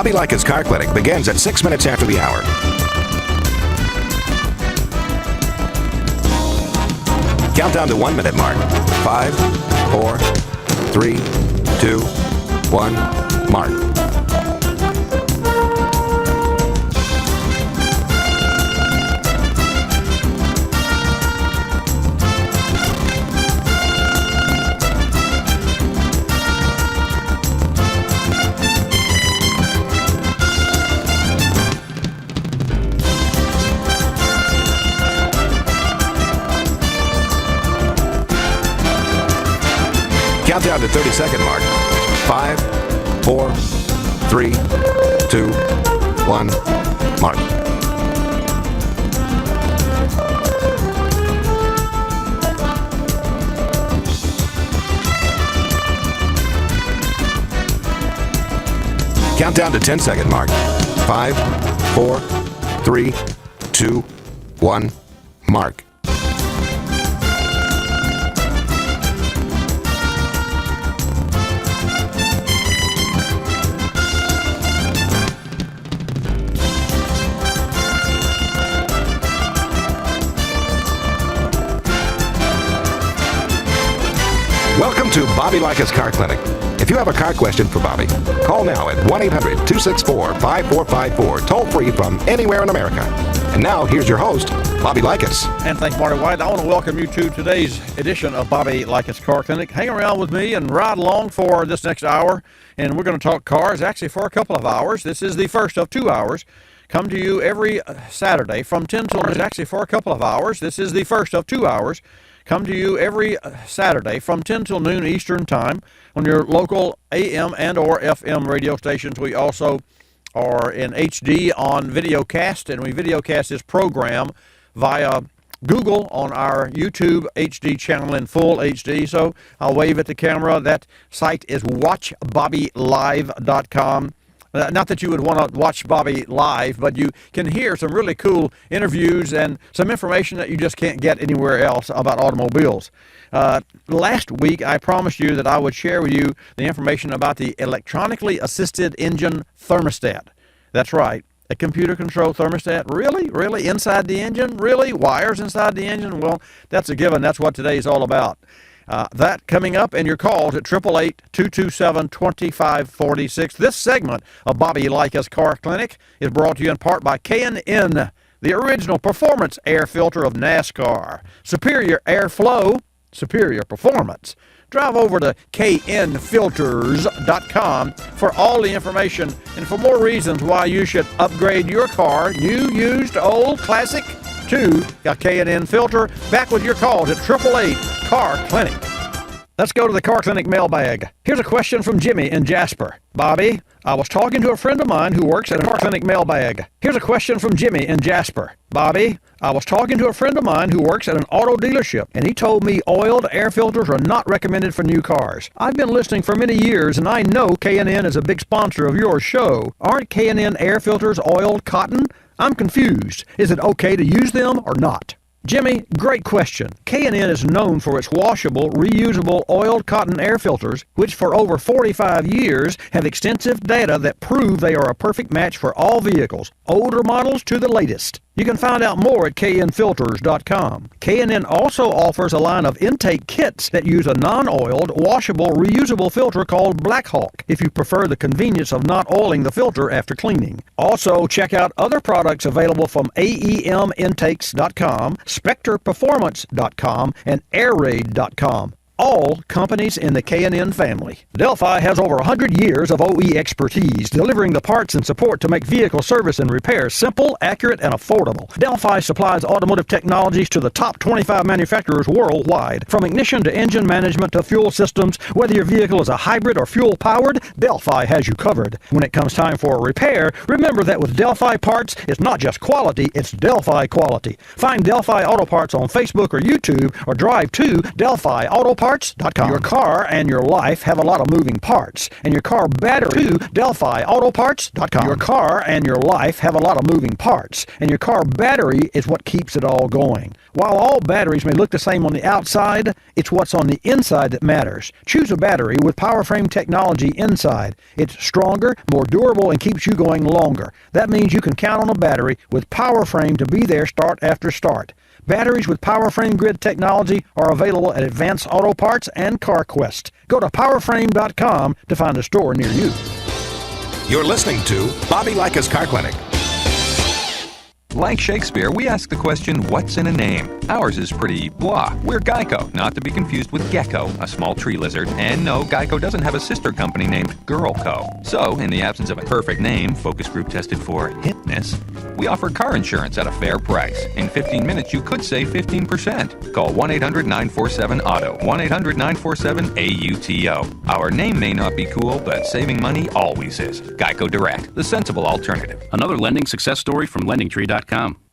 Bobby Likis Car Clinic begins at 6 minutes after the hour. Countdown to 1 minute mark. 5, 4, 3, 2, 1, mark. Countdown to 30-second mark. 5, 4, 3, 2, 1, mark. Countdown to 10-second mark. 5, 4, 3, 2, 1, mark. Welcome to Bobby Likis Car Clinic. If you have a car question for Bobby, call now at 1-800-264-5454, toll free from anywhere in America. And now, here's your host, Bobby Likis. And thanks, Marty White. I want to welcome you to today's edition of Bobby Likis Car Clinic. Hang around with me and ride along for this next hour, and we're going to talk cars, actually for a couple of hours. This is the first of 2 hours. Come to you every Saturday from 10 till actually for a couple of hours. This is the first of 2 hours. Come to you every Saturday from 10 till noon Eastern Time on your local AM and or FM radio stations. We also are in HD on videocast, and we videocast this program via Google on our YouTube HD channel in full HD. So I'll wave at the camera. That site is watchbobbylive.com. Not that you would want to watch Bobby live, but you can hear some really cool interviews and some information that you just can't get anywhere else about automobiles. Last week, I promised you that I would share with you the information about the electronically assisted engine thermostat. That's right. A computer-controlled thermostat? Really? Really? Inside the engine? Really? Wires inside the engine? Well, that's a given. That's what today's all about. That coming up, and your calls at 888-227-2546. This segment of Bobby Likis Car Clinic is brought to you in part by K&N, the original performance air filter of NASCAR. Superior airflow, superior performance. Drive over to knfilters.com for all the information and for more reasons why you should upgrade your car, new, used, old, classic, to a K&N filter. Back with your calls at 888 Car Clinic. Let's go to the Car Clinic mailbag. Here's a question from Jimmy in Jasper. Bobby, I was talking to a friend of mine who works at a Car Clinic mailbag. Here's a question from Jimmy in Jasper. Bobby, I was talking to a friend of mine who works at an auto dealership, and he told me oiled air filters are not recommended for new cars. I've been listening for many years, and I know K&N is a big sponsor of your show. Aren't K&N air filters oiled cotton? I'm confused. Is it okay to use them or not? Jimmy, great question. K&N is known for its washable, reusable, oiled cotton air filters, which for over 45 years have extensive data that prove they are a perfect match for all vehicles, older models to the latest. You can find out more at knfilters.com. K&N also offers a line of intake kits that use a non-oiled, washable, reusable filter called Black Hawk, if you prefer the convenience of not oiling the filter after cleaning. Also, check out other products available from AEMintakes.com, SpectrePerformance.com, and AirRaid.com. All companies in the K&N family. Delphi has over 100 years of OE expertise, delivering the parts and support to make vehicle service and repair simple, accurate, and affordable. Delphi supplies automotive technologies to the top 25 manufacturers worldwide. From ignition to engine management to fuel systems, whether your vehicle is a hybrid or fuel-powered, Delphi has you covered. When it comes time for a repair, remember that with Delphi parts, it's not just quality, it's Delphi quality. Find Delphi Auto Parts on Facebook or YouTube, or drive to Delphi Auto Parts AutoParts.com. Your car and your life have a lot of moving parts, and your car battery to Delphi AutoParts.com. Your car and your life have a lot of moving parts, and your car battery is what keeps it all going. While all batteries may look the same on the outside, it's what's on the inside that matters. Choose a battery with PowerFrame technology inside. It's stronger, more durable, and keeps you going longer. That means you can count on a battery with PowerFrame to be there start after start. Batteries with PowerFrame grid technology are available at Advanced Auto Parts and CarQuest. Go to PowerFrame.com to find a store near you. You're listening to Bobby Likis Car Clinic. Like Shakespeare, we ask the question, what's in a name? Ours is pretty blah. We're Geico, not to be confused with Gecko, a small tree lizard. And no, Geico doesn't have a sister company named Girl Co. So, in the absence of a perfect name, focus group tested for hipness, we offer car insurance at a fair price. In 15 minutes, you could save 15%. Call 1-800-947-AUTO, 1-800-947-AUTO. Our name may not be cool, but saving money always is. Geico Direct, the sensible alternative. Another lending success story from LendingTree.com.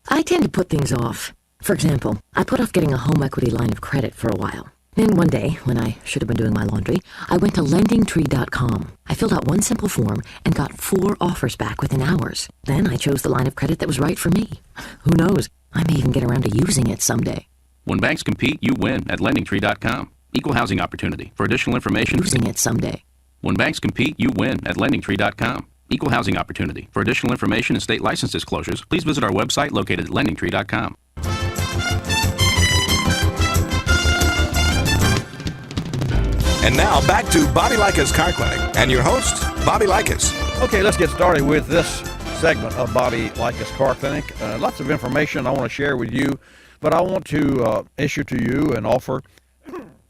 I tend to put things off. For example, I put off getting a home equity line of credit for a while. Then one day, when I should have been doing my laundry, I went to LendingTree.com. I filled out one simple form and got 4 offers back within hours. Then I chose the line of credit that was right for me. Who knows? I may even get around to using it someday. When banks compete, you win at LendingTree.com. Equal housing opportunity. For additional information, Using it someday. When banks compete, you win at LendingTree.com. Equal housing opportunity. For additional information and state license disclosures, please visit our website located at LendingTree.com. And now back to Bobby Likis Car Clinic and your host, Bobby Likis. Okay, let's get started with this segment of Bobby Likis Car Clinic. Lots of information I want to share with you, but I want to issue to you and offer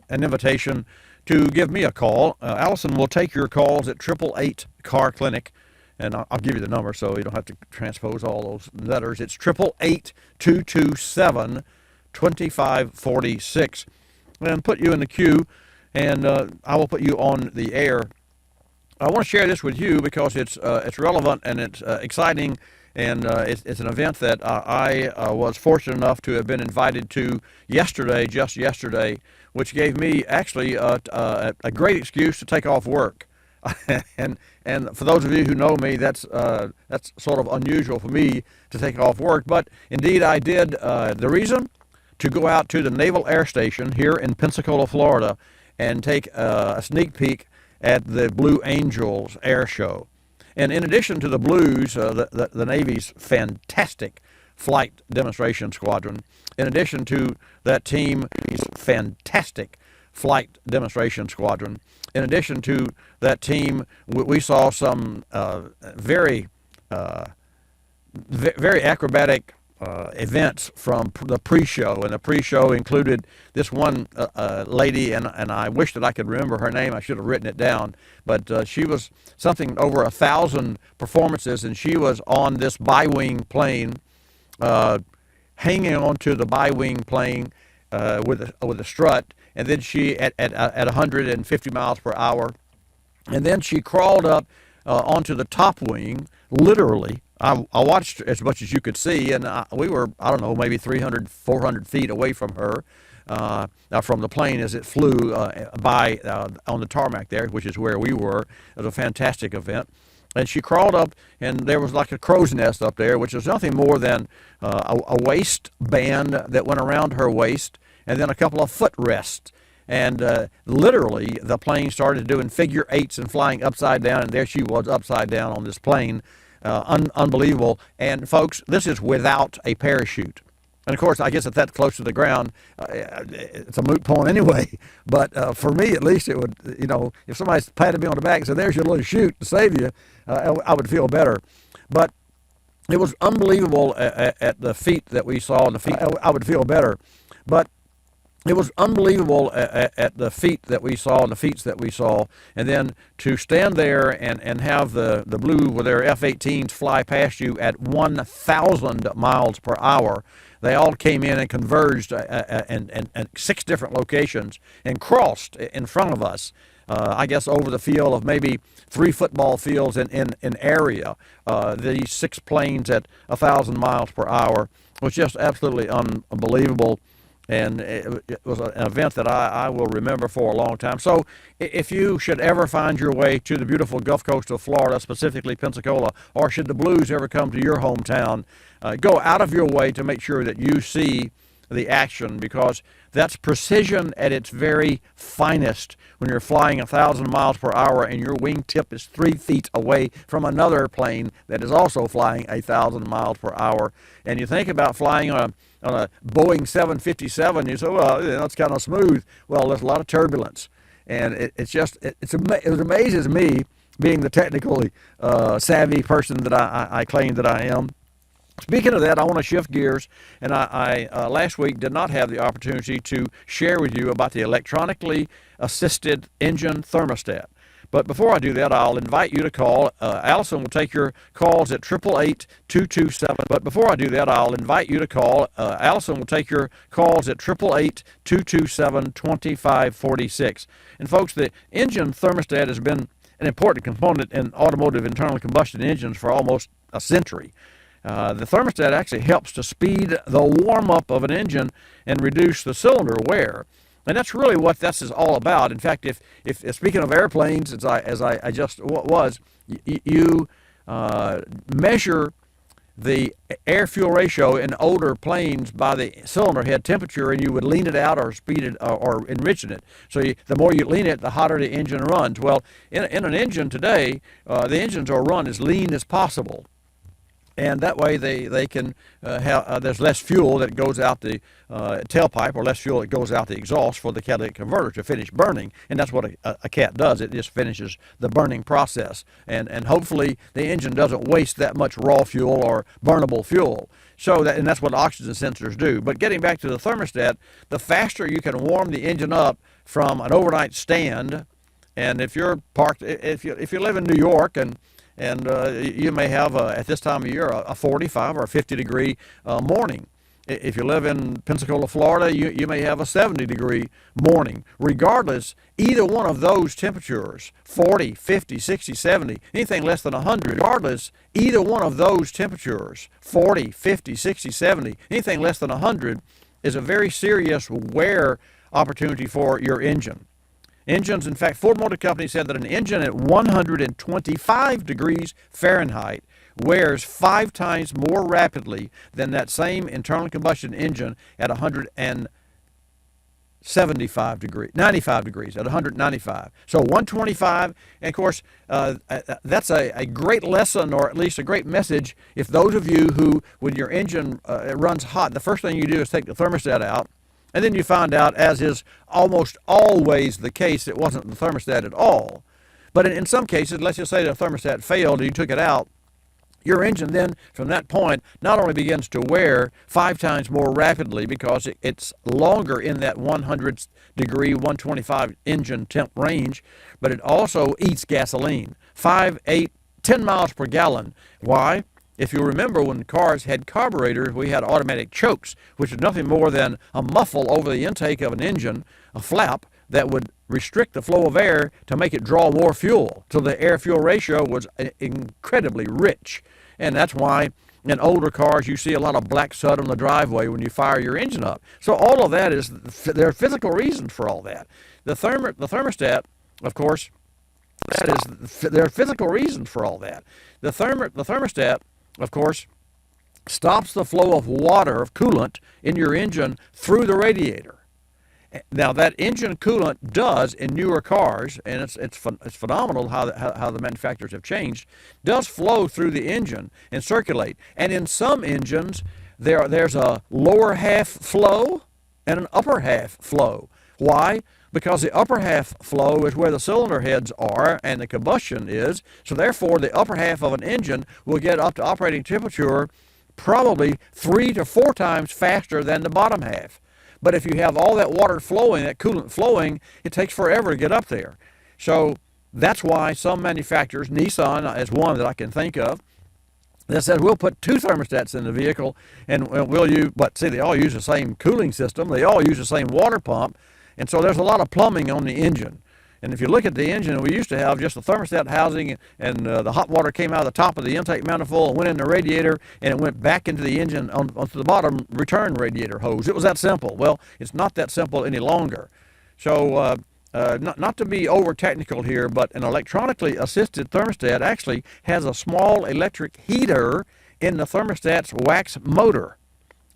an invitation to give me a call. Allison will take your calls at 888 Car Clinic, and I'll give you the number so you don't have to transpose all those letters. It's 888-227-2546, and put you in the queue, and I will put you on the air. I want to share this with you because it's relevant and it's exciting, and it's an event that I was fortunate enough to have been invited to just yesterday, which gave me actually a great excuse to take off work. and for those of you who know me, that's sort of unusual for me to take off work, but indeed I did. The reason? To go out to the Naval Air Station here in Pensacola, Florida, and take a sneak peek at the Blue Angels Air Show. And in addition to the Blues, the Navy's fantastic flight demonstration squadron, in addition to that team's fantastic flight demonstration squadron, in addition to that team, we saw some very acrobatic events from the pre-show, and the pre-show included this one lady, and I wish that I could remember her name. I should have written it down, but she was something over 1,000 performances, and she was on this bi-wing plane, hanging onto the bi-wing plane with a strut, and then she at 150 miles per hour, and then she crawled up onto the top wing, literally. I watched as much as you could see, and we were, I don't know, maybe 300, 400 feet away from her, from the plane as it flew by on the tarmac there, which is where we were. It was a fantastic event. And she crawled up, and there was like a crow's nest up there, which was nothing more than a waistband that went around her waist, and then a couple of footrests. And literally, the plane started doing figure eights and flying upside down, and there she was upside down on this plane. Unbelievable. And folks, this is without a parachute. And of course, I guess if that's close to the ground, it's a moot point anyway. But for me, at least, it would, if somebody patted me on the back and said, "There's your little chute to save you," I would feel better. But it was unbelievable at the feat that we saw, and the feet, I would feel better. But it was unbelievable at the feat that we saw and the feats that we saw, and then to stand there and have the Blue with their F-18s fly past you at 1,000 miles per hour. They all came in and converged in 6 different locations and crossed in front of us. I guess over the field of maybe 3 football fields in area. These 6 planes at 1,000 miles per hour was just absolutely unbelievable. And it was an event that I will remember for a long time. So if you should ever find your way to the beautiful Gulf Coast of Florida, specifically Pensacola, or should the Blues ever come to your hometown, go out of your way to make sure that you see the action, because that's precision at its very finest when you're flying 1,000 miles per hour and your wingtip is 3 feet away from another plane that is also flying 1,000 miles per hour. And you think about flying on a Boeing 757, you say, well, it's kind of smooth. Well, there's a lot of turbulence. And it amazes me, being the technically savvy person that I claim that I am. Speaking of that, I want to shift gears, and I last week did not have the opportunity to share with you about the electronically assisted engine thermostat. But before I do that, I'll invite you to call. Allison will take your calls at 888-227. But before I do that, I'll invite you to call. Allison will take your calls at 888-227-2546. And folks, the engine thermostat has been an important component in automotive internal combustion engines for almost a century. The thermostat actually helps to speed the warm-up of an engine and reduce the cylinder wear. And that's really what this is all about. In fact, if speaking of airplanes, as I just was, you measure the air-fuel ratio in older planes by the cylinder head temperature, and you would lean it out or speed it or enrichen it. So the more you lean it, the hotter the engine runs. Well, in an engine today, the engines are run as lean as possible. And that way they can there's less fuel that goes out the tailpipe, or less fuel that goes out the exhaust for the catalytic converter to finish burning. And that's what a cat does. It just finishes the burning process. And hopefully the engine doesn't waste that much raw fuel or burnable fuel. And that's what oxygen sensors do. But getting back to the thermostat, the faster you can warm the engine up from an overnight stand, and if you're parked, if you live in New York and you may have, at this time of year, a 45 or a 50 degree morning. If you live in Pensacola, Florida, you may have a 70 degree morning. Regardless, either one of those temperatures, 40, 50, 60, 70, anything less than 100, regardless, either one of those temperatures, 40, 50, 60, 70, anything less than 100, is a very serious wear opportunity for your engine. Engines, in fact, Ford Motor Company said that an engine at 125 degrees Fahrenheit wears 5 times more rapidly than that same internal combustion engine at 95 degrees, at 195. So 125, and of course, that's a great lesson, or at least a great message, if those of you who, when your engine runs hot, the first thing you do is take the thermostat out. And then you find out, as is almost always the case, it wasn't the thermostat at all. But in some cases, let's just say the thermostat failed and you took it out, your engine then, from that point, not only begins to wear 5 times more rapidly because it's longer in that 100 degree, 125 engine temp range, but it also eats gasoline, 5, 8, 10 miles per gallon. Why? If you remember, when cars had carburetors, we had automatic chokes, which is nothing more than a muffle over the intake of an engine, a flap that would restrict the flow of air to make it draw more fuel. So the air-fuel ratio was incredibly rich. And that's why in older cars you see a lot of black soot on the driveway when you fire your engine up. So all of that there are physical reasons for all that. The thermostat, of course, there are physical reasons for all that. The thermostat, of course, stops the flow of water, of coolant, in your engine through the radiator. Now, that engine coolant does, in newer cars, and it's phenomenal how the manufacturers have changed, does flow through the engine and circulate. And in some engines, there's a lower half flow and an upper half flow. Why? Because the upper half flow is where the cylinder heads are and the combustion is. So therefore, the upper half of an engine will get up to operating temperature probably 3 to 4 times faster than the bottom half. But if you have all that water flowing, that coolant flowing, it takes forever to get up there. So that's why some manufacturers, Nissan is one that I can think of, that said, we'll put 2 thermostats in the vehicle, and we'll use, but see, they all use the same cooling system. They all use the same water pump. And so there's a lot of plumbing on the engine. And if you look at the engine, we used to have just a thermostat housing, and the hot water came out of the top of the intake manifold and went in the radiator, and it went back into the engine onto the bottom return radiator hose. It was that simple. Well, it's not that simple any longer. So not to be over technical here, but an electronically assisted thermostat actually has a small electric heater in the thermostat's wax motor.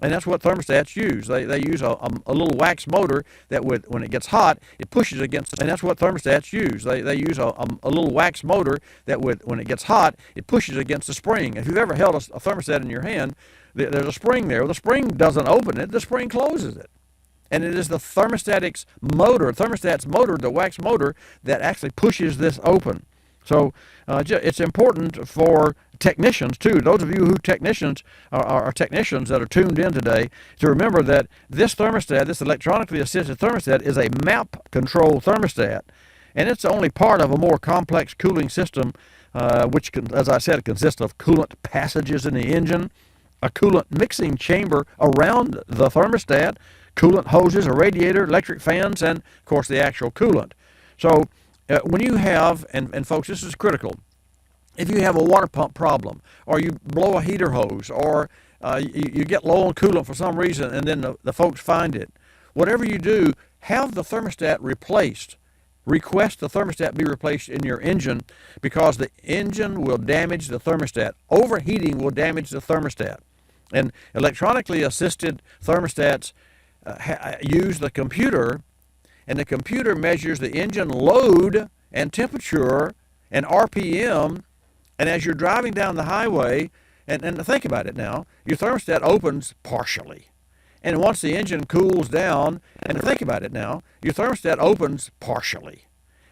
And that's what thermostats use. They use a little wax motor that when it gets hot, it pushes against, and that's what thermostats use. They use a little wax motor that when it gets hot, it pushes against the spring. If you've ever held a thermostat in your hand, there's a spring there. Well, the spring doesn't open it, the spring closes it. And it is the thermostat's motor, the wax motor, that actually pushes this open. So it's important for technicians too. Those of you who are technicians that are tuned in today, to remember that this thermostat, this electronically assisted thermostat, is a map control thermostat, and it's only part of a more complex cooling system, which, as I said, consists of coolant passages in the engine, a coolant mixing chamber around the thermostat, coolant hoses, a radiator, electric fans, and of course the actual coolant. So when you have, and folks, this is critical, if you have a water pump problem, or you blow a heater hose, or you get low on coolant for some reason, and then the folks find it, whatever you do, have the thermostat replaced. Request the thermostat be replaced in your engine, because the engine will damage the thermostat. Overheating will damage the thermostat. And electronically assisted thermostats use the computer, and the computer measures the engine load and temperature and RPM. And as you're driving down the highway, and think about it now, your thermostat opens partially. And once the engine cools down, and think about it now, your thermostat opens partially.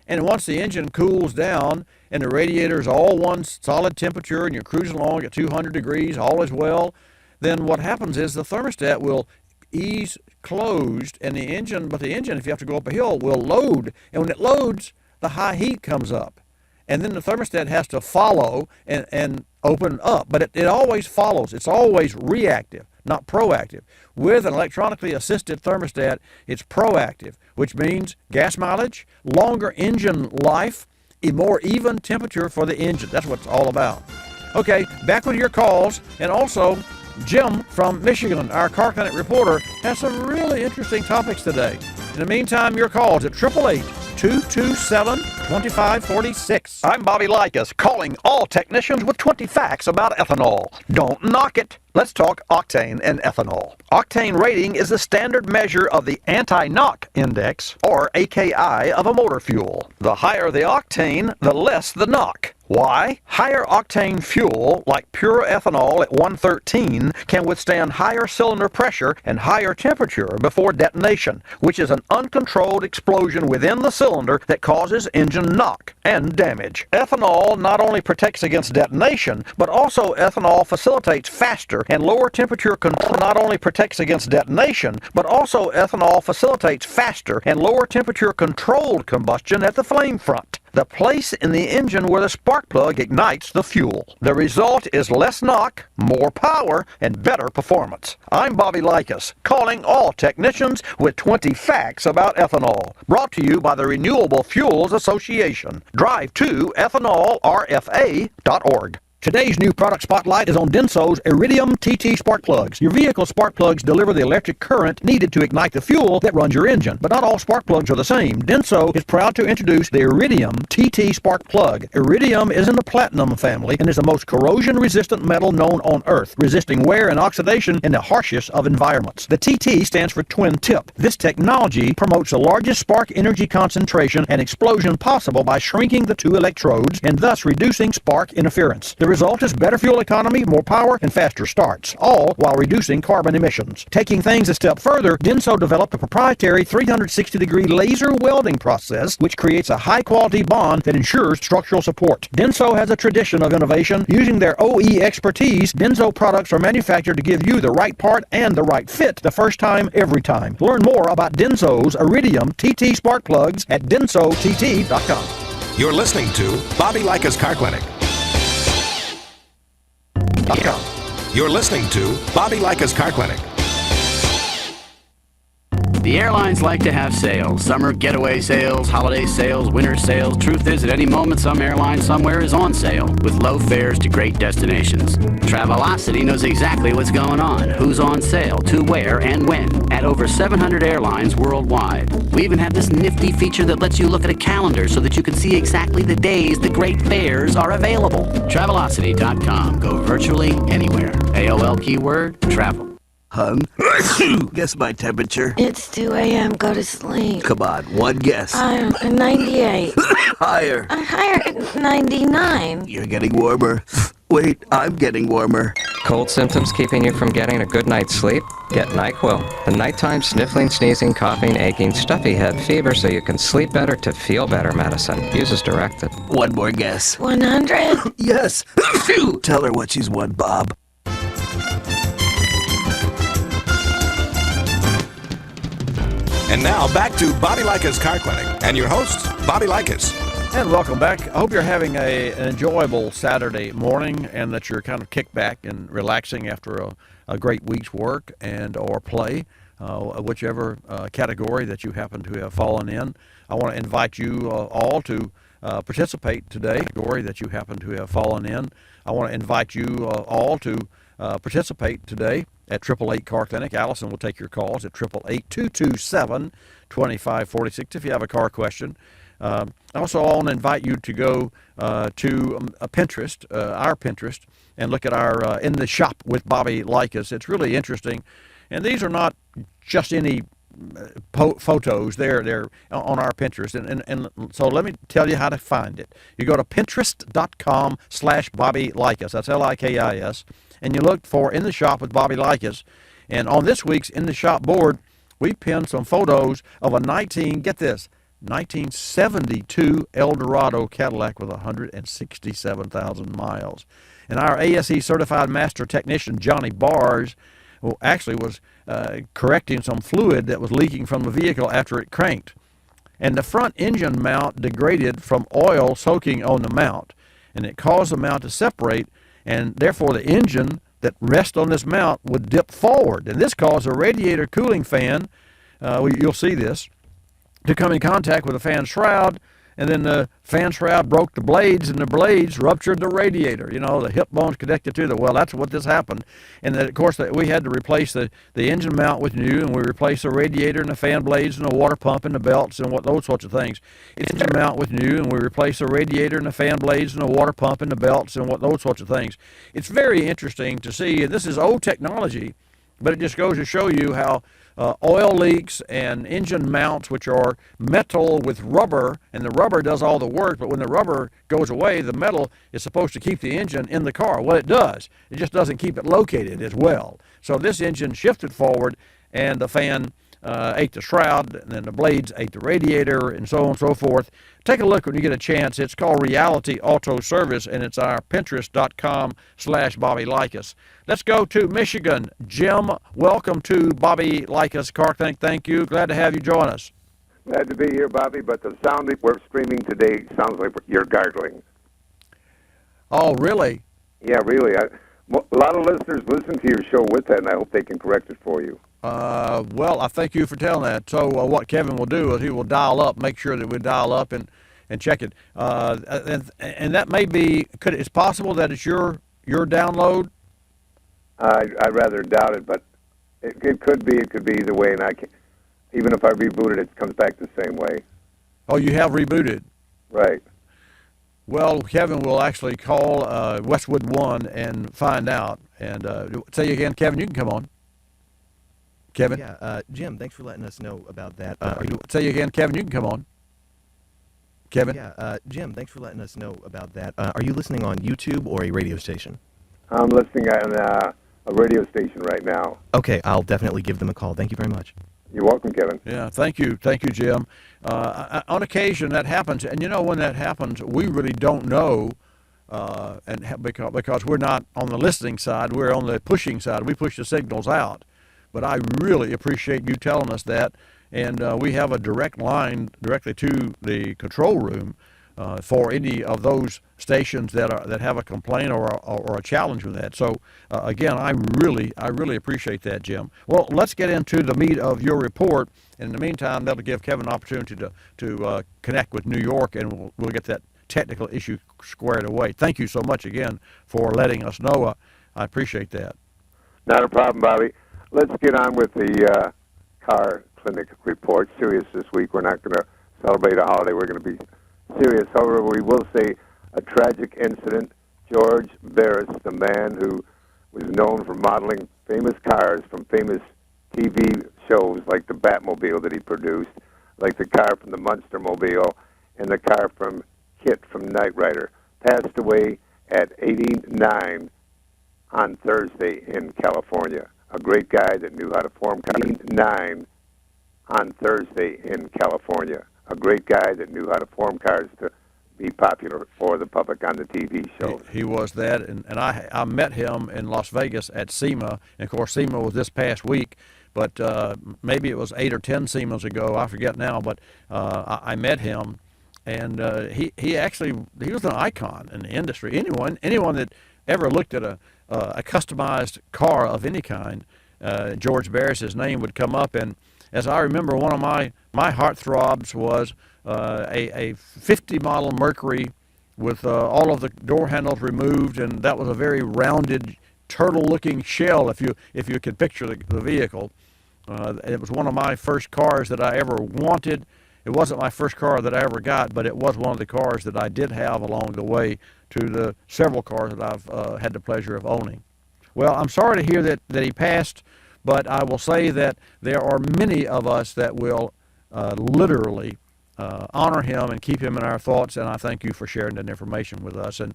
And once the engine cools down and the radiator is all one solid temperature and you're cruising along at 200 degrees, all is well, then what happens is the thermostat will ease closed, and the engine, if you have to go up a hill, will load. And when it loads, the high heat comes up. And then the thermostat has to follow and open up. But it always follows. It's always reactive, not proactive. With an electronically assisted thermostat, it's proactive, which means gas mileage, longer engine life, a more even temperature for the engine. That's what it's all about. Okay, back with your calls. And also, Jim from Michigan, our car clinic reporter, has some really interesting topics today. In the meantime, your calls at 888-227-2546. I'm Bobby Likis, calling all technicians with 20 facts about ethanol. Don't knock it. Let's talk octane and ethanol. Octane rating is the standard measure of the anti-knock index, or AKI, of a motor fuel. The higher the octane, the less the knock. Why? Higher octane fuel, like pure ethanol at 113, can withstand higher cylinder pressure and higher temperature before detonation, which is an uncontrolled explosion within the cylinder that causes engine knock and damage. Ethanol not only protects against detonation, but also ethanol facilitates faster and lower temperature control. Not only protects against detonation, but also ethanol facilitates faster and lower temperature controlled combustion at the flame front, the place in the engine where the spark plug ignites the fuel. The result is less knock, more power, and better performance. I'm Bobby Likis, calling all technicians with 20 facts about ethanol. Brought to you by the Renewable Fuels Association. Drive to ethanolrfa.org. Today's new product spotlight is on Denso's Iridium TT spark plugs. Your vehicle spark plugs deliver the electric current needed to ignite the fuel that runs your engine. But not all spark plugs are the same. Denso is proud to introduce the Iridium TT spark plug. Iridium is in the platinum family and is the most corrosion-resistant metal known on Earth, resisting wear and oxidation in the harshest of environments. The TT stands for twin tip. This technology promotes the largest spark energy concentration and explosion possible by shrinking the two electrodes and thus reducing spark interference. The result is better fuel economy, more power, and faster starts, all while reducing carbon emissions. Taking things a step further, Denso developed a proprietary 360-degree laser welding process which creates a high-quality bond that ensures structural support. Denso has a tradition of innovation. Using their OE expertise, Denso products are manufactured to give you the right part and the right fit the first time, every time. Learn more about Denso's Iridium TT spark plugs at densott.com. You're listening to Bobby Likis Car Clinic. You're listening to Bobby Likis Car Clinic. The airlines like to have sales. Summer getaway sales, holiday sales, winter sales. Truth is, at any moment, some airline somewhere is on sale with low fares to great destinations. Travelocity knows exactly what's going on, who's on sale, to where, and when, at over 700 airlines worldwide. We even have this nifty feature that lets you look at a calendar so that you can see exactly the days the great fares are available. Travelocity.com. Go virtually anywhere. AOL keyword, travel. Hun, guess my temperature. It's 2 a.m. Go to sleep. Come on, one guess. 98. Higher. Higher, 99. You're getting warmer. Wait, I'm getting warmer. Cold symptoms keeping you from getting a good night's sleep? Get NyQuil, the nighttime sniffling, sneezing, coughing, aching, stuffy head, fever so you can sleep better to feel better medicine. Use as directed. One more guess. 100. Yes. Tell her what she's won, Bob. And now back to Bobby Likis Car Clinic and your host, Bobby Likis. And welcome back. I hope you're having an enjoyable Saturday morning and that you're kind of kicked back and relaxing after a great week's work and or play, whichever category that you happen to have fallen in. I want to invite you all to participate today. Category that you happen to have fallen in. I want to invite you all to participate today at 888 Car Clinic. Allison will take your calls at 888-227-2546 if you have a car question. Also, I want to invite you to go to Pinterest, our Pinterest, and look at our In the Shop with Bobby Likis. It's really interesting. And these are not just any photos. They're on our Pinterest. And so let me tell you how to find it. You go to pinterest.com/Bobby Likis. That's Likis. And you look for In the Shop with Bobby Likis. And on this week's In the Shop board, we pinned some photos of a 1972 Eldorado Cadillac with 167,000 miles. And our ASE certified master technician, Johnny Bars, who actually was correcting some fluid that was leaking from the vehicle after it cranked. And the front engine mount degraded from oil soaking on the mount. And it caused the mount to separate, and therefore the engine that rests on this mount would dip forward. And this caused a radiator cooling fan, you'll see this, to come in contact with the fan shroud, and then the fan shroud broke the blades, and the blades ruptured the radiator. You know, the hip bones connected to the, well, that's what this happened. And then, of course, we had to replace the engine mount with new, and we replaced the radiator and the fan blades and the water pump and the belts and those sorts of things. Engine mount with new, and we replaced the radiator and the fan blades and the water pump and the belts and those sorts of things. It's very interesting to see, and this is old technology, but it just goes to show you how oil leaks and engine mounts, which are metal with rubber, and the rubber does all the work, but when the rubber goes away, the metal is supposed to keep the engine in the car. Well, it does. It just doesn't keep it located as well. So this engine shifted forward, and the fan ate the shroud, and then the blades ate the radiator, and so on and so forth. Take a look when you get a chance. It's called Reality Auto Service, and it's our Pinterest.com/Bobby Likis. Let's go to Michigan. Jim, welcome to Bobby Likis Car Clinic. Thank you. Glad to have you join us. Glad to be here, Bobby, but the sound that we're streaming today sounds like you're gargling. Oh, really? Yeah, really. A lot of listeners listen to your show with that, and I hope they can correct it for you. Well, I thank you for telling that. So what Kevin will do is he will dial up, make sure that we dial up and check it. And that may be, it's possible that it's your download? I'd rather doubt it, but it could be either way, and even if I reboot it, it comes back the same way. Oh, you have rebooted? Right. Well, Kevin will actually call Westwood One and find out. And say again, Kevin, you can come on. Kevin? Yeah, Jim, thanks for letting us know about that. Say again, Kevin, you can come on. Kevin? Yeah, Jim, thanks for letting us know about that. Are you listening on YouTube or a radio station? I'm listening on a radio station right now. Okay, I'll definitely give them a call. Thank you very much. You're welcome, Kevin. Yeah, thank you, Jim. On occasion, that happens, and you know when that happens, we really don't know, because we're not on the listening side, we're on the pushing side. We push the signals out. But I really appreciate you telling us that, and we have a direct line directly to the control room for any of those stations that have a complaint or a challenge with that. So again, I really appreciate that, Jim. Well, let's get into the meat of your report. In the meantime, that'll give Kevin an opportunity to connect with New York, and we'll get that technical issue squared away. Thank you so much again for letting us know. I appreciate that. Not a problem, Bobby. Let's get on with the car clinic report. Serious this week. We're not going to celebrate a holiday. We're going to be serious. However, we will say a tragic incident. George Barris, the man who was known for modeling famous cars from famous TV shows like the Batmobile that he produced, like the car from the Munstermobile, and the car from Kit from Knight Rider, passed away at 89 on Thursday in California. A great guy that knew how to form cars. 89 on Thursday in California. A great guy that knew how to form cars to be popular for the public on the TV shows. He was that, and I met him in Las Vegas at SEMA. And of course, SEMA was this past week, but maybe it was 8 or 10 SEMAs ago. I forget now, but I met him, and he was an icon in the industry. Anyone that ever looked at a customized car of any kind, George Barris's name would come up. And as I remember, one of my heartthrobs was a 50 model Mercury with all of the door handles removed, and that was a very rounded turtle-looking shell, if you could picture the vehicle. It was one of my first cars that I ever wanted. It wasn't my first car that I ever got, but it was one of the cars that I did have along the way to the several cars that I've had the pleasure of owning. Well, I'm sorry to hear that he passed, but I will say that there are many of us that will literally honor him and keep him in our thoughts, and I thank you for sharing that information with us. And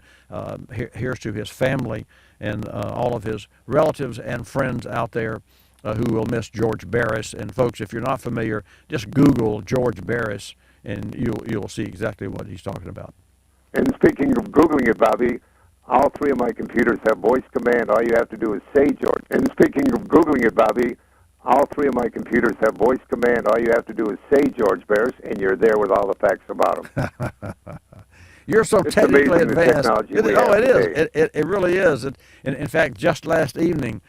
here's to his family and all of his relatives and friends out there who will miss George Barris. And folks, if you're not familiar, just Google George Barris, and you'll see exactly what he's talking about. And speaking of Googling it, Bobby, all three of my computers have voice command. All you have to do is say George. And speaking of Googling it, Bobby, all three of my computers have voice command. All you have to do is say George Barris, and you're there with all the facts about him. You're so it's technically advanced. It is. It really is. In fact, just last evening,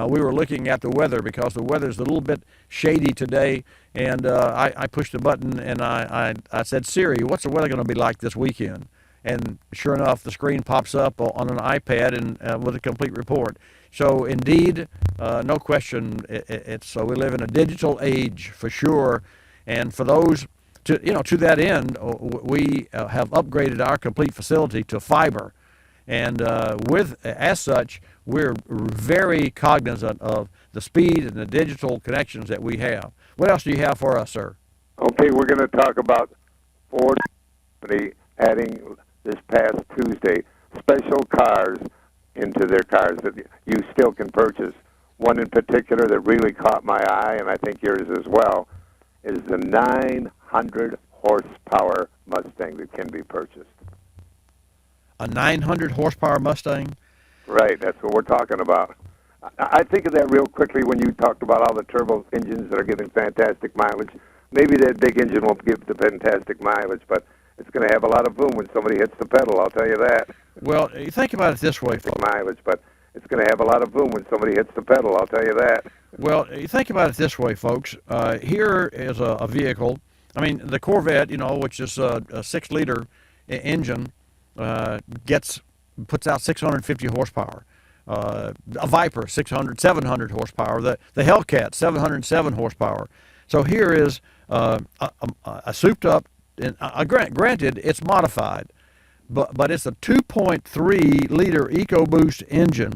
we were looking at the weather because the weather's a little bit shady today, and I pushed a button and I said, Siri, what's the weather going to be like this weekend? And sure enough, the screen pops up on an iPad and with a complete report. So indeed, no question, so we live in a digital age for sure. And for those, to that end, we have upgraded our complete facility to fiber. And as such, we're very cognizant of the speed and the digital connections that we have. What else do you have for us, sir? Okay, we're going to talk about Ford Company adding this past Tuesday special cars into their cars that you still can purchase. One in particular that really caught my eye, and I think yours as well, is the 900 horsepower Mustang that can be purchased. A 900 horsepower Mustang? Right, that's what we're talking about. I think of that real quickly when you talked about all the turbo engines that are giving fantastic mileage. Maybe that big engine won't give the fantastic mileage, but it's going to have a lot of boom when somebody hits the pedal, I'll tell you that. Well, you think about it this way, folks. Mileage, but it's going to have a lot of boom when somebody hits the pedal, I'll tell you that. Well, you think about it this way, folks. Here is a vehicle. I mean, the Corvette, which is a 6-liter engine, puts out 650 horsepower. A Viper, 700 horsepower. The Hellcat, 707 horsepower. So here is a souped up, and granted, it's modified, but it's a 2.3 liter EcoBoost engine,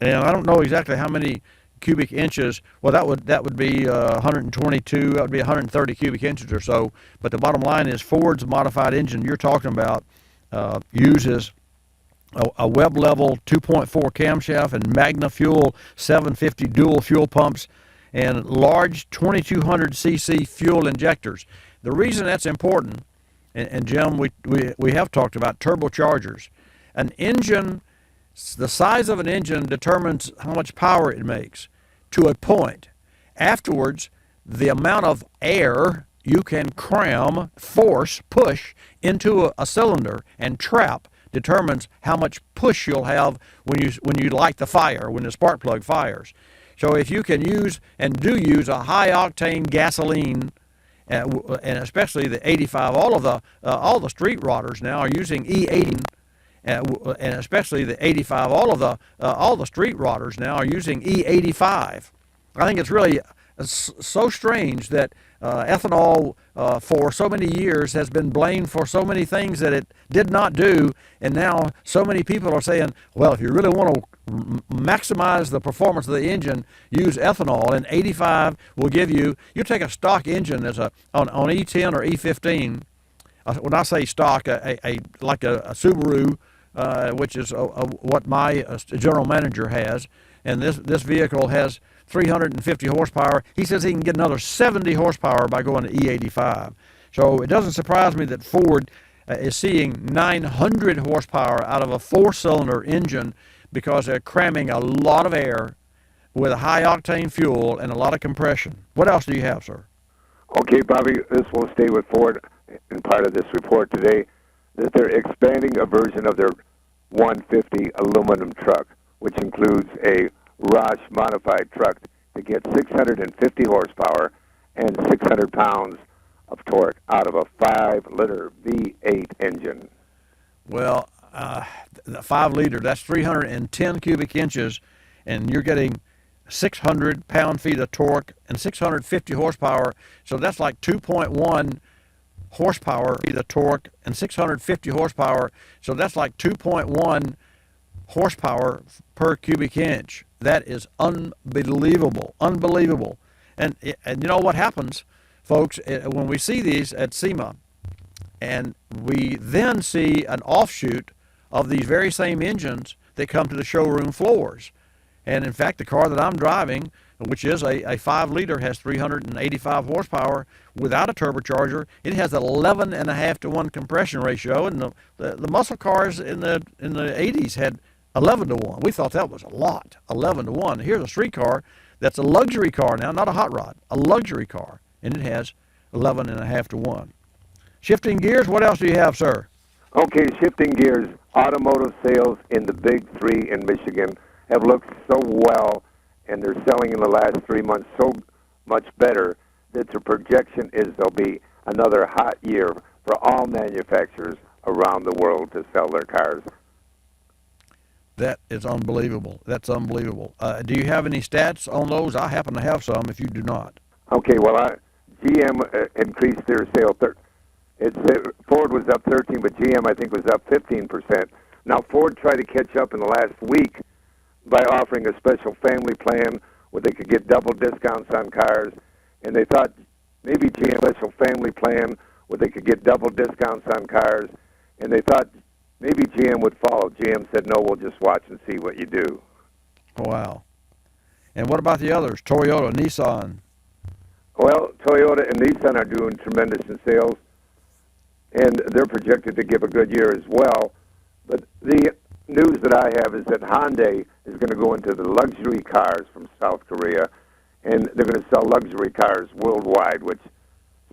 and I don't know exactly how many cubic inches. Well, that would be 122. That would be 130 cubic inches or so. But the bottom line is Ford's modified engine you're talking about uses a web level 2.4 camshaft and Magna Fuel 750 dual fuel pumps and large 2200 cc fuel injectors. The reason that's important, and Jim, we have talked about turbochargers. An engine, the size of an engine determines how much power it makes to a point. Afterwards, the amount of air you can cram, force, push into a cylinder, and trap determines how much push you'll have when you light the fire, when the spark plug fires. So if you can use and do use a high octane gasoline, and especially the 85, all the street rodders now are using E80, and especially the 85, all the street rodders now are using E85. I think it's really so strange that ethanol for so many years has been blamed for so many things that it did not do, and now so many people are saying, well, if you really want to maximize the performance of the engine, use ethanol, and 85 will give you take a stock engine as on E10 or E15. When I say stock, like a Subaru, which is what my general manager has, and this vehicle has 350 horsepower. He says he can get another 70 horsepower by going to E85. So it doesn't surprise me that Ford is seeing 900 horsepower out of a four-cylinder engine because they're cramming a lot of air with a high-octane fuel and a lot of compression. What else do you have, sir? Okay, Bobby, this will stay with Ford in part of this report today, that they're expanding a version of their 150 aluminum truck, which includes a Roush modified truck to get 650 horsepower and 600 pounds of torque out of a 5-liter V8 engine. Well, the 5-liter, that's 310 cubic inches, and you're getting 600 pound-feet of torque and 650 horsepower. So that's like 2.1 horsepower feet of torque and 650 horsepower. So that's like 2.1 horsepower per cubic inch. That is unbelievable, unbelievable. And you know what happens, folks, when we see these at SEMA, and we then see an offshoot of these very same engines that come to the showroom floors. And in fact, the car that I'm driving, which is a 5-liter, has 385 horsepower without a turbocharger. It has 11.5 to 1 compression ratio, and the muscle cars in the 80s had 11 to 1. We thought that was a lot, 11 to 1. Here's a street car that's a luxury car now, not a hot rod, a luxury car, and it has 11.5 to 1. Shifting gears, what else do you have, sir? Okay, shifting gears. Automotive sales in the big three in Michigan have looked so well, and they're selling in the last 3 months so much better that the projection is there'll be another hot year for all manufacturers around the world to sell their cars. That is unbelievable. That's unbelievable. Do you have any stats on those? I happen to have some if you do not. Okay, well, GM increased their sale. Ford was up 13, but GM, I think, was up 15%. Now, Ford tried to catch up in the last week by offering a special family plan where they could get double discounts on cars, and they thought maybe GM special family plan where they could get double discounts on cars, and they thought maybe GM would follow. GM said, no, we'll just watch and see what you do. Wow. And what about the others? Toyota, Nissan? Well, Toyota and Nissan are doing tremendous in sales, and they're projected to give a good year as well. But the news that I have is that Hyundai is going to go into the luxury cars from South Korea, and they're going to sell luxury cars worldwide, which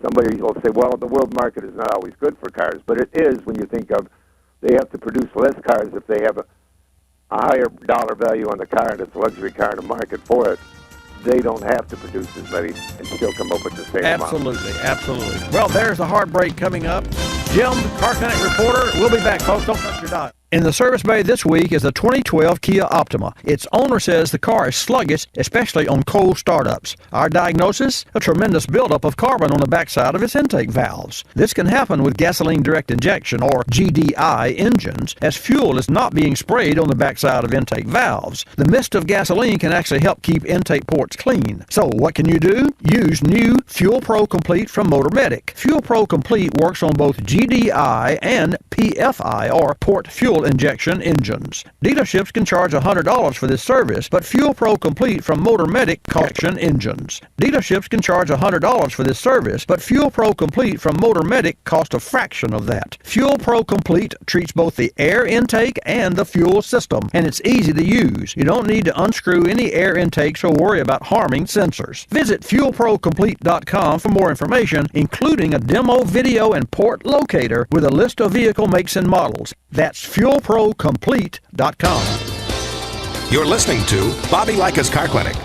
somebody will say, well, the world market is not always good for cars, but it is when you think of they have to produce less cars if they have a higher dollar value on the car and it's a luxury car in the market for it. They don't have to produce as many and still come up with the same amount. Absolutely, absolutely. Well, there's the hard break coming up. Jim, Car Clinic reporter, we'll be back, folks. Don't touch your dial. In the service bay this week is the 2012 Kia Optima. Its owner says the car is sluggish, especially on cold startups. Our diagnosis? A tremendous buildup of carbon on the backside of its intake valves. This can happen with gasoline direct injection, or GDI, engines, as fuel is not being sprayed on the backside of intake valves. The mist of gasoline can actually help keep intake ports clean. So what can you do? Use new Fuel Pro Complete from Motor Medic. Fuel Pro Complete works on both GDI and PFI, or port fuel fuel injection engines. Dealerships can charge $100 for this service, but Fuel Pro Complete from MotorMedic costs engines. Dealerships can charge $100 for this service, but Fuel Pro Complete from MotorMedic costs a fraction of that. Fuel Pro Complete treats both the air intake and the fuel system, and it's easy to use. You don't need to unscrew any air intakes or worry about harming sensors. Visit FuelProComplete.com for more information, including a demo video and port locator with a list of vehicle makes and models. That's FuelProComplete.com. You're listening to Bobby Likis Car Clinic.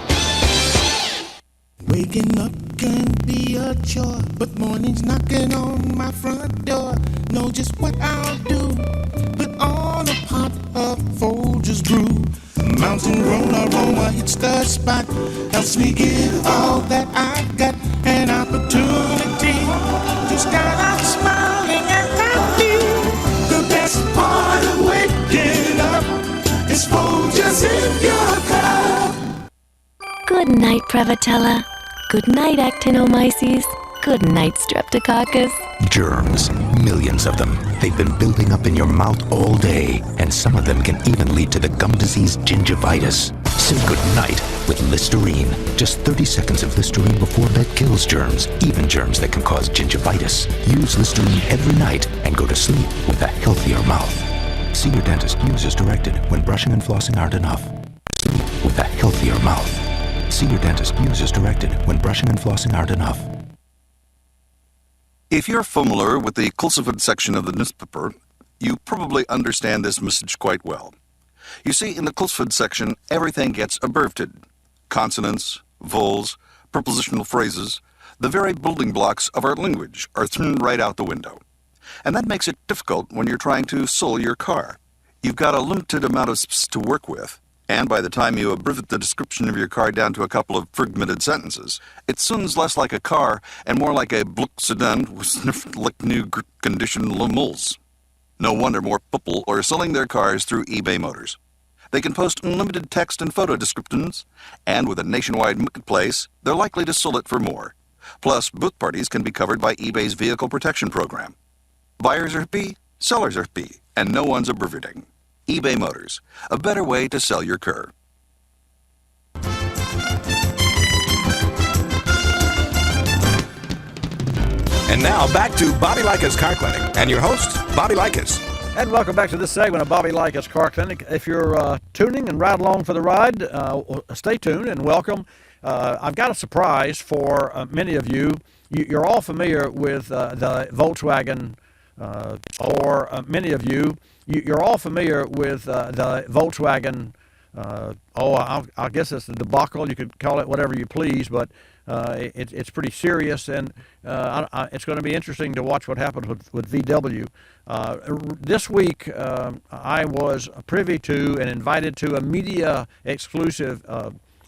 Waking up can be a chore, but morning's knocking on my front door. Know just what I'll do. Put on a pot of Folgers brew. Mountain roll aroma hits the spot. Helps me give all that I've got. An opportunity to start out smiling and happy. The best part of waking up is Folgers in your cup. Good night, Prevotella. Good night, Actinomyces. Good night, Streptococcus. Germs, millions of them. They've been building up in your mouth all day, and some of them can even lead to the gum disease gingivitis. Say goodnight with Listerine. Just 30 seconds of Listerine before bed kills germs, even germs that can cause gingivitis. Use Listerine every night and go to sleep with a healthier mouth. See your dentist. Use as directed when brushing and flossing aren't enough. Sleep with a healthier mouth. See your dentist. Use as directed when brushing and flossing aren't enough. If you're familiar with the Kulsiford section of the newspaper, you probably understand this message quite well. You see, in the Kulsiford section, everything gets abbreviated. Consonants, vowels, prepositional phrases, the very building blocks of our language are thrown right out the window. And that makes it difficult when you're trying to sell your car. You've got a limited amount of space to work with, and by the time you abbreviate the description of your car down to a couple of fragmented sentences, it sounds less like a car and more like a Bluck sedan with sniffed like new condition lemurs. No wonder more people are selling their cars through eBay Motors. They can post unlimited text and photo descriptions, and with a nationwide marketplace, they're likely to sell it for more. Plus, both parties can be covered by eBay's Vehicle Protection Program. Buyers are happy, sellers are happy, and no one's abbreviating. eBay Motors, a better way to sell your car. And now back to Bobby Likis Car Clinic and your host, Bobby Likis. And welcome back to this segment of Bobby Likis Car Clinic. If you're tuning and right along for the ride, stay tuned and welcome. I've got a surprise for many of you. You're all familiar with the Volkswagen, or many of you, you're all familiar with the Volkswagen, I guess it's a debacle. You could call it whatever you please, but it's pretty serious, and it's going to be interesting to watch what happens with VW. This week, I was privy to and invited to a media exclusive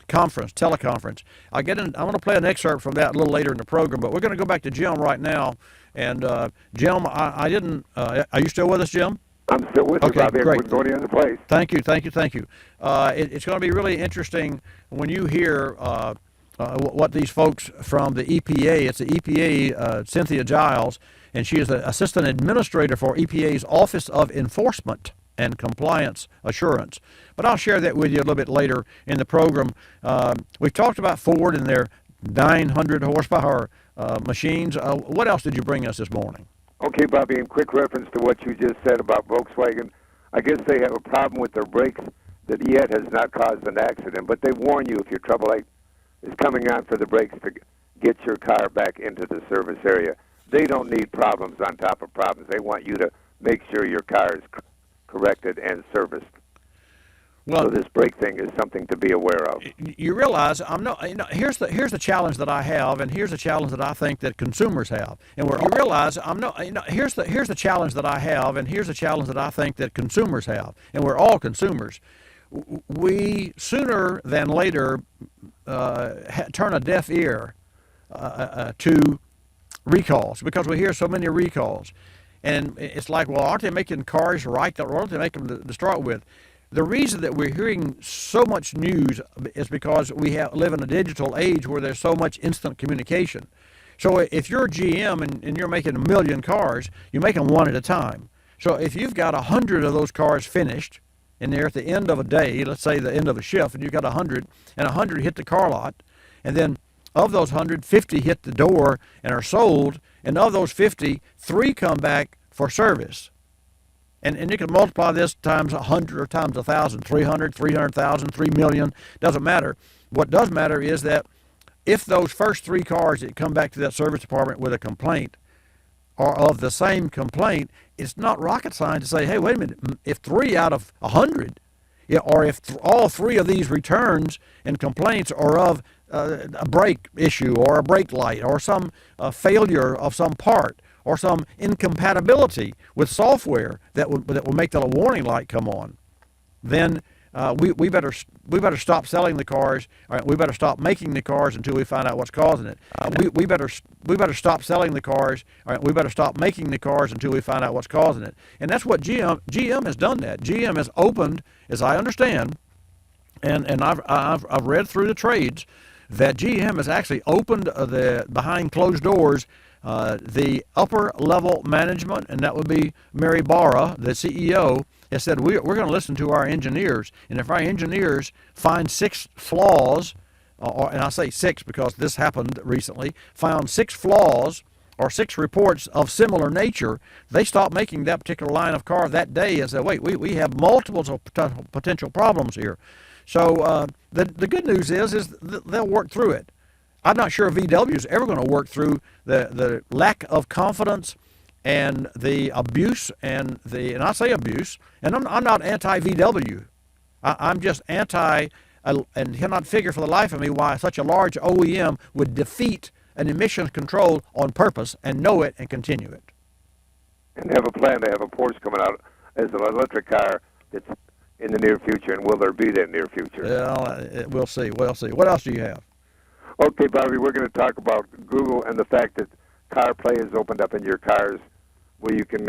teleconference. I want to play an excerpt from that a little later in the program, but we're going to go back to Jim right now. And Jim, I didn't. Are you still with us, Jim? I'm still with you, Bobby. Great. We're going to the other place. Thank you. It's going to be really interesting when you hear what these folks from the EPA. It's the EPA, Cynthia Giles, and she is the assistant administrator for EPA's Office of Enforcement and Compliance Assurance. But I'll share that with you a little bit later in the program. We've talked about Ford and their 900 horsepower machines. What else did you bring us this morning? Okay, Bobby, in quick reference to what you just said about Volkswagen, I guess they have a problem with their brakes that yet has not caused an accident, but they warn you if your trouble light is coming on for the brakes to get your car back into the service area. They don't need problems on top of problems. They want you to make sure your car is corrected and serviced. Well, so this brake thing is something to be aware of. You realize here's the challenge that I have, and here's the challenge that I think that consumers have, and here's the challenge that I have, and here's the challenge that I think that consumers have, and we're all consumers. We sooner than later turn a deaf ear to recalls because we hear so many recalls, and it's like, well, aren't they making cars right? Or aren't they making them to start with? The reason that we're hearing so much news is because we live in a digital age where there's so much instant communication. So if you're GM and you're making 1 million cars, you make them one at a time. So if you've got 100 of those cars finished, and they're at the end of a day, let's say the end of a shift, and you've got 100, and 100 hit the car lot, and then of those 100, 50 hit the door and are sold, and of those 50, 3 come back for service. And you can multiply this times 100 or times 1,000, 300, 300,000, 3 million, doesn't matter. What does matter is that if those first 3 cars that come back to that service department with a complaint are of the same complaint, it's not rocket science to say, hey, wait a minute, if 3 out of 100, or if all 3 of these returns and complaints are of a brake issue or a brake light or some failure of some part or some incompatibility with software that will make that a warning light come on, then we better stop selling the cars. All right, we better stop making the cars until we find out what's causing it. We better stop selling the cars. All right, we better stop making the cars until we find out what's causing it. And that's what GM has done. That GM has opened, as I understand, and I've read through the trades, that GM has actually opened the behind closed doors. The upper level management, and that would be Mary Barra, the CEO, has said we're going to listen to our engineers, and if our engineers find 6 flaws, and I say 6 because this happened recently, found 6 flaws or 6 reports of similar nature, they stop making that particular line of car that day and say, wait, we have multiples of potential problems here. So the good news is they'll work through it. I'm not sure VW is ever going to work through the lack of confidence and the abuse and I say abuse, and I'm not anti-VW. I'm just anti, and cannot figure for the life of me why such a large OEM would defeat an emissions control on purpose and know it and continue it. And have a plan to have a Porsche coming out as an electric car that's in the near future, and will there be that near future? Well, we'll see. We'll see. What else do you have? Okay, Bobby, we're going to talk about Google and the fact that CarPlay has opened up in your cars where you can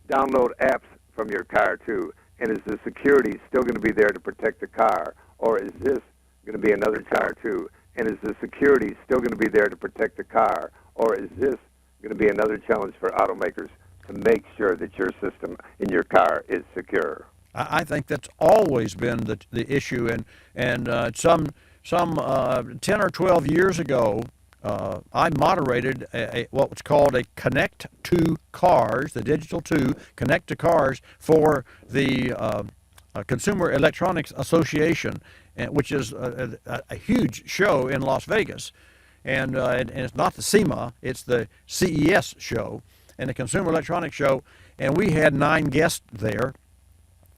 download apps from your car, too. And is the security still going to be there to protect the car? Or is this going to be another car, too? And is the security still going to be there to protect the car? Or is this going to be another challenge for automakers to make sure that your system in your car is secure? I think that's always been the issue. And some 10 or 12 years ago, I moderated what was called a Connect to Cars, the Digital 2 Connect to Cars for the Consumer Electronics Association, which is a huge show in Las Vegas. And it's not the SEMA, it's the CES show and the Consumer Electronics Show. And we had 9 guests there.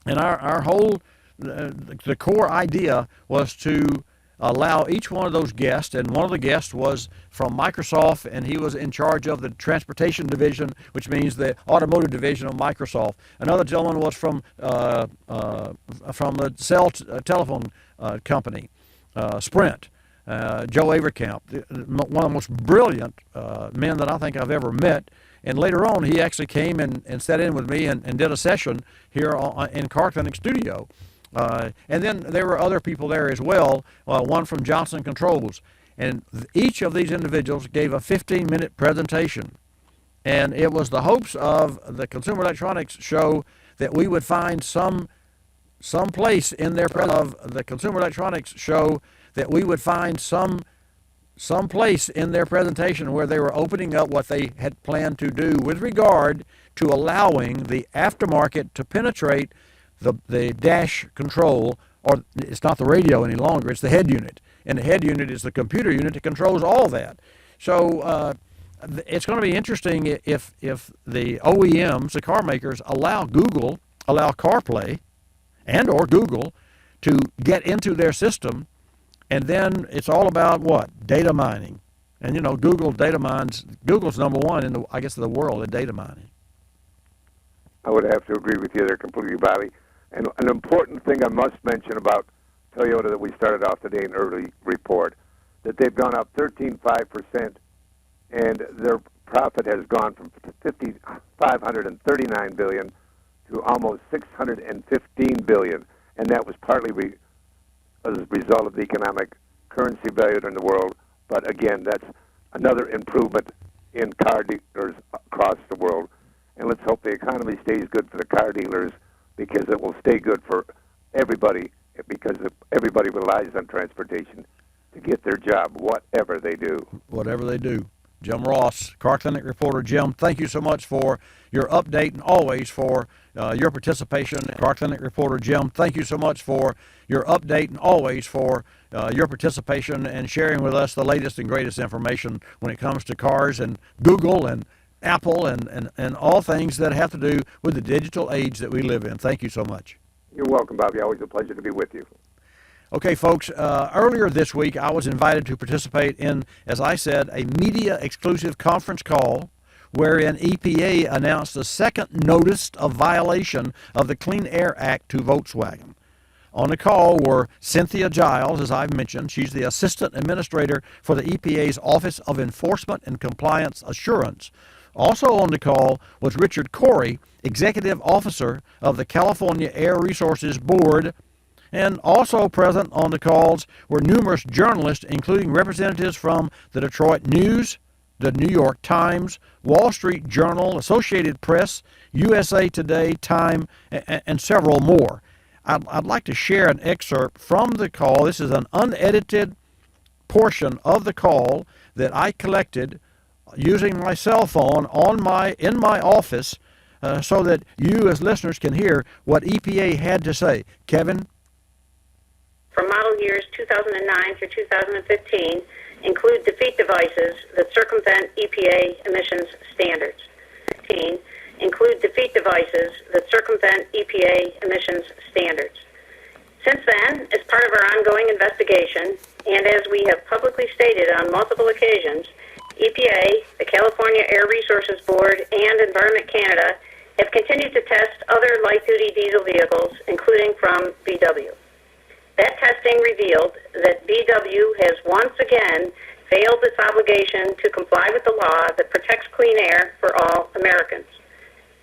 And our whole, the core idea was to allow each one of those guests, and one of the guests was from Microsoft, and he was in charge of the transportation division, which means the automotive division of Microsoft. Another gentleman was from the cell telephone company, Sprint, Joe Avercamp, one of the most brilliant men that I think I've ever met. And later on, he actually came and sat in with me and did a session here in Car Clinic Studio. And then there were other people there as well, one from Johnson Controls. And each of these individuals gave a 15-minute presentation. And it was the hopes of the Consumer Electronics Show that we would find some place in their some place in their presentation where they were opening up what they had planned to do with regard to allowing the aftermarket to penetrate the dash control, or it's not the radio any longer, it's the head unit. And the head unit is the computer unit that controls all that. So it's going to be interesting if the OEMs, the car makers, allow CarPlay and or Google to get into their system. And then it's all about what? Data mining. And you know, Google's number one in the world in data mining. I would have to agree with you there completely, Bobby. And an important thing I must mention about Toyota that we started off today in an early report, that they've gone up 13.5%, and their profit has gone from $539 billion to almost $615 billion, and that was partly as a result of the economic currency value in the world. But again, that's another improvement in car dealers across the world. and let's hope the economy stays good for the car dealers, because it will stay good for everybody, because everybody relies on transportation to get their job, whatever they do. Whatever they do. Jim Ross, Car Clinic reporter. Jim, thank you so much for your update and always for your participation. Car Clinic reporter Jim, thank you so much for your update and always for your participation and sharing with us the latest and greatest information when it comes to cars and Google and Apple and all things that have to do with the digital age that we live in. Thank you so much. You're welcome, Bobby. Always a pleasure to be with you. Okay, folks, earlier this week I was invited to participate in, as I said, a media-exclusive conference call wherein EPA announced the second notice of violation of the Clean Air Act to Volkswagen. On the call were Cynthia Giles, as I've mentioned. She's the Assistant Administrator for the EPA's Office of Enforcement and Compliance Assurance. Also on the call was Richard Corey, Executive Officer of the California Air Resources Board. And also present on the calls were numerous journalists, including representatives from the Detroit News, the New York Times, Wall Street Journal, Associated Press, USA Today, Time, and several more. I'd like to share an excerpt from the call. This is an unedited portion of the call that I collected using my cell phone in my office so that you as listeners can hear what EPA had to say. Kevin? For model years 2009 through 2015 include defeat devices that circumvent EPA emissions standards. 15 include defeat devices that circumvent EPA emissions standards. Since then, as part of our ongoing investigation, and as we have publicly stated on multiple occasions, EPA, the California Air Resources Board, and Environment Canada have continued to test other light-duty diesel vehicles, including from VW. That testing revealed that VW has once again failed its obligation to comply with the law that protects clean air for all Americans.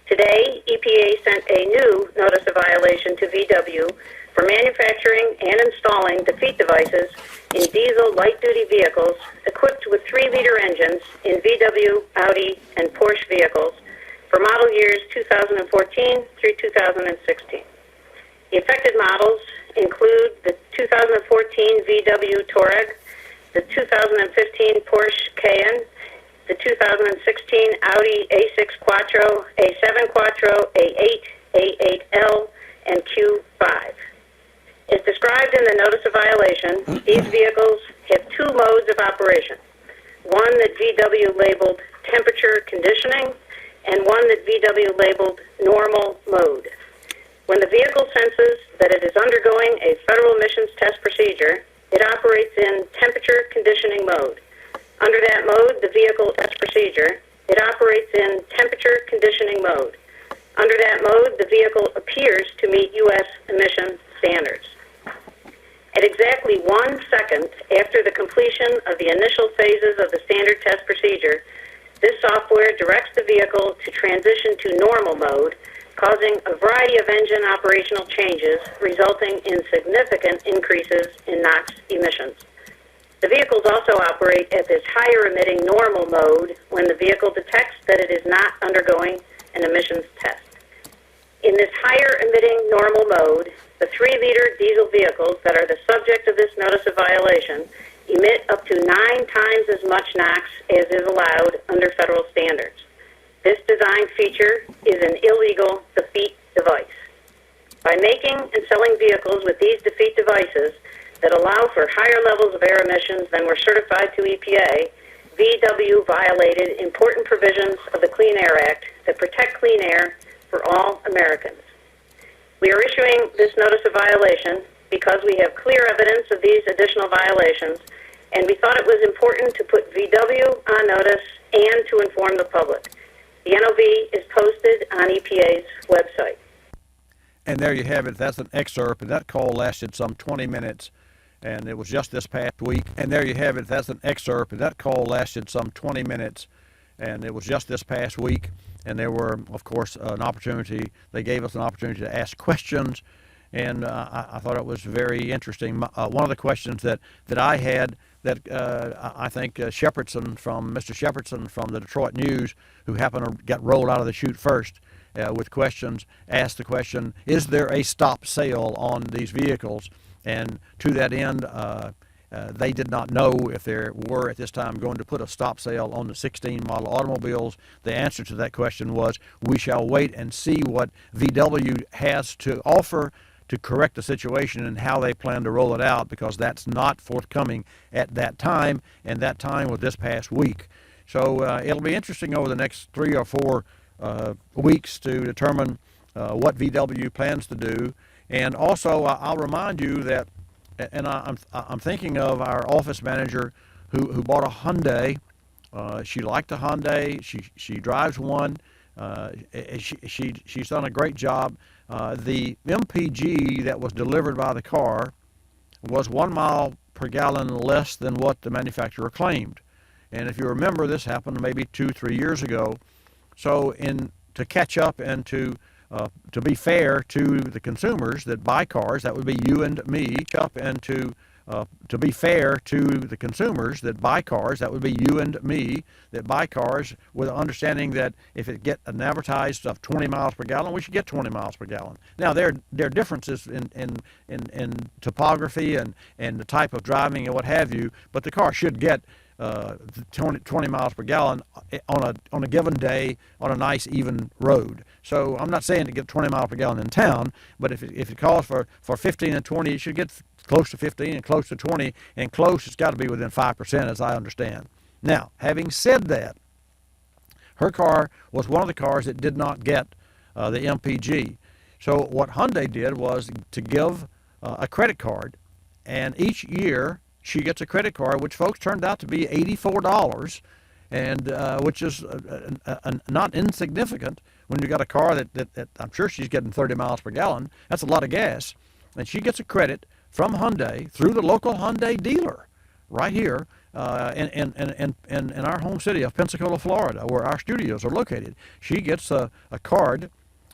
Today, EPA sent a new notice of violation to VW for manufacturing and installing defeat devices in diesel light-duty vehicles equipped with 3-liter engines in VW, Audi, and Porsche vehicles for model years 2014 through 2016. The affected models include the 2014 VW Touareg, the 2015 Porsche Cayenne, the 2016 Audi A6 Quattro, A7 Quattro, A8, A8L, and Q5. As described in the notice of violation, these vehicles have 2 modes of operation, one that VW labeled temperature conditioning and one that VW labeled normal mode. When the vehicle senses that it is undergoing a federal emissions test procedure, it operates in temperature conditioning mode. Under that mode, the vehicle test procedure, it operates in temperature conditioning mode. Under that mode, the vehicle appears to meet U.S. emission standards. At exactly 1 second after the completion of the initial phases of the standard test procedure, this software directs the vehicle to transition to normal mode, causing a variety of engine operational changes, resulting in significant increases in NOx emissions. The vehicles also operate at this higher emitting normal mode when the vehicle detects that it is not undergoing an emissions test. In this higher emitting normal mode, the 3-liter diesel vehicles that are the subject of this notice of violation emit up to 9 times as much NOx as is allowed under federal standards. This design feature is an illegal defeat device. By making and selling vehicles with these defeat devices that allow for higher levels of air emissions than were certified to EPA, VW violated important provisions of the Clean Air Act that protect clean air for all Americans. We are issuing this notice of violation because we have clear evidence of these additional violations, and we thought it was important to put VW on notice and to inform the public. The NOV is posted on EPA's website. And there you have it. That's an excerpt, and that call lasted some 20 minutes, and it was just this past week. And there you have it. That's an excerpt, and that call lasted some 20 minutes, and it was just this past week. And there were, of course, they gave us an opportunity to ask questions, and I thought it was very interesting. One of the questions that I had that I think Mr. Shepherdson from the Detroit News, who happened to get rolled out of the chute first with questions, asked the question, is there a stop sale on these vehicles? And to that end, they did not know if there were at this time going to put a stop sale on the 16 model automobiles. The answer to that question was, we shall wait and see what VW has to offer to correct the situation and how they plan to roll it out, because that's not forthcoming at that time, and that time was this past week. So it'll be interesting over the next 3 or 4 weeks to determine what VW plans to do. And also, I'll remind you that, and I'm thinking of our office manager who bought a Hyundai. She liked the Hyundai. She drives one. She's done a great job. The MPG that was delivered by the car was 1 mile per gallon less than what the manufacturer claimed. And if you remember, this happened maybe 2-3 years ago. So to catch up and to be fair to the consumers that buy cars, that would be you and me, up and to be fair to the consumers that buy cars, that would be you and me, that buy cars with the understanding that if it get an advertised of 20 miles per gallon, we should get 20 miles per gallon. Now, there are differences in topography and the type of driving and what have you, but the car should get 20 miles per gallon on a given day on a nice even road. So I'm not saying to get 20 miles per gallon in town, but if it calls for 15 and 20, it should get close to 15 and close to 20, and close, it's got to be within 5%, as I understand. Now, having said that, her car was one of the cars that did not get the MPG. So what Hyundai did was to give a credit card, and each year she gets a credit card, which, folks, turned out to be $84, and which is not insignificant when you got a car that I'm sure she's getting 30 miles per gallon. That's a lot of gas. And she gets a credit from Hyundai through the local Hyundai dealer right here in our home city of Pensacola, Florida, where our studios are located. She gets a card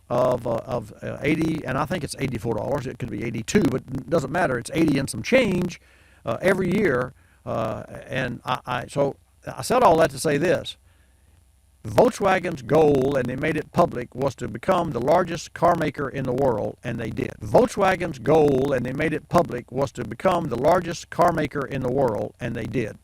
of 80, and I think it's $84. It could be 82, but it doesn't matter. It's 80 and some change every year. So I said all that to say this. Volkswagen's goal, and they made it public, was to become the largest car maker in the world, and they did. Volkswagen's goal, and they made it public, was to become the largest car maker in the world, and they did.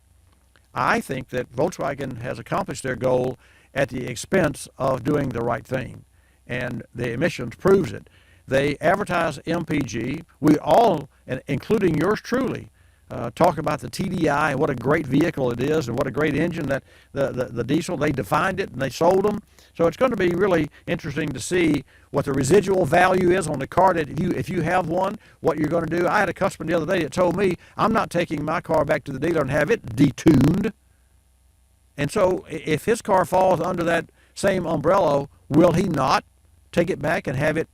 I think that Volkswagen has accomplished their goal at the expense of doing the right thing, and the emissions proves it. They advertise MPG. We all, including yours truly, talk about the TDI and what a great vehicle it is and what a great engine that the diesel. They defined it and they sold them. So it's going to be really interesting to see what the residual value is on the car that if you have one, what you're going to do. I had a customer the other day that told me, I'm not taking my car back to the dealer and have it detuned. And so if his car falls under that same umbrella, will he not take it back and have it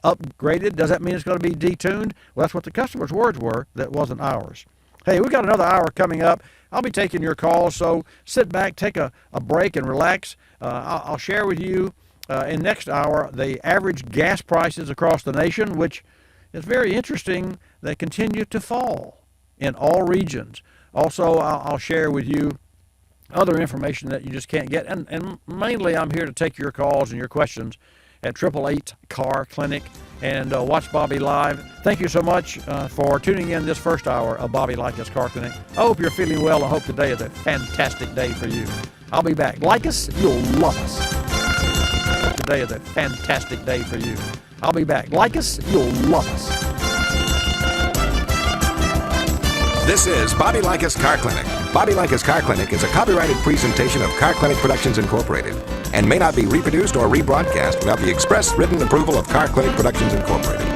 upgraded? Does that mean it's going to be detuned? Well, that's what the customer's words were. That wasn't ours. Hey, we've got another hour coming up. I'll be taking your calls, so sit back, take a break, and relax. I'll share with you in next hour the average gas prices across the nation, which is very interesting. They continue to fall in all regions. Also, I'll share with you other information that you just can't get. And mainly, I'm here to take your calls and your questions at 888 Car Clinic, and watch Bobby live. Thank you so much for tuning in this first hour of Bobby Likis Car Clinic. I hope you're feeling well. I hope today is a fantastic day for you. I'll be back. Like us, you'll love us. I hope today is a fantastic day for you. I'll be back. Like us, you'll love us. This is Bobby Likis Car Clinic. Bobby Likis Car Clinic is a copyrighted presentation of Car Clinic Productions Incorporated and may not be reproduced or rebroadcast without the express written approval of Car Clinic Productions Incorporated.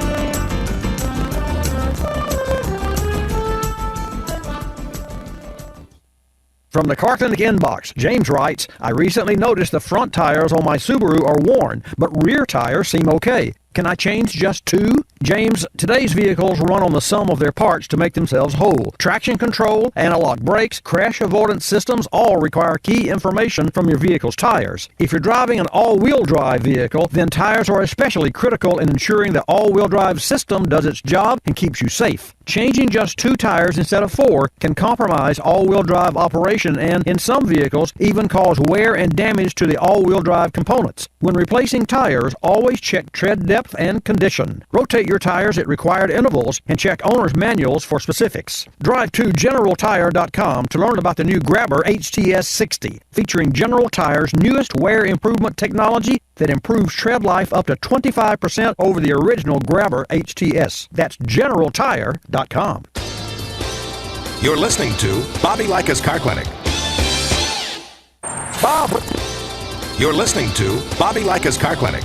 From the Car Clinic inbox, James writes, I recently noticed the front tires on my Subaru are worn, but rear tires seem okay. Can I change just 2? James, today's vehicles run on the sum of their parts to make themselves whole. Traction control, analog brakes, crash avoidance systems all require key information from your vehicle's tires. If you're driving an all-wheel drive vehicle, then tires are especially critical in ensuring the all-wheel drive system does its job and keeps you safe. Changing just 2 tires instead of 4 can compromise all-wheel drive operation and, in some vehicles, even cause wear and damage to the all-wheel drive components. When replacing tires, always check tread depth and condition. Rotate your tires at required intervals and check owner's manuals for specifics. Drive to GeneralTire.com to learn about the new Grabber HTS 60, featuring General Tire's newest wear improvement technology that improves tread life up to 25% over the original Grabber HTS. That's GeneralTire.com. You're listening to Bobby Likis Car Clinic. Bob! You're listening to Bobby Likis Car Clinic.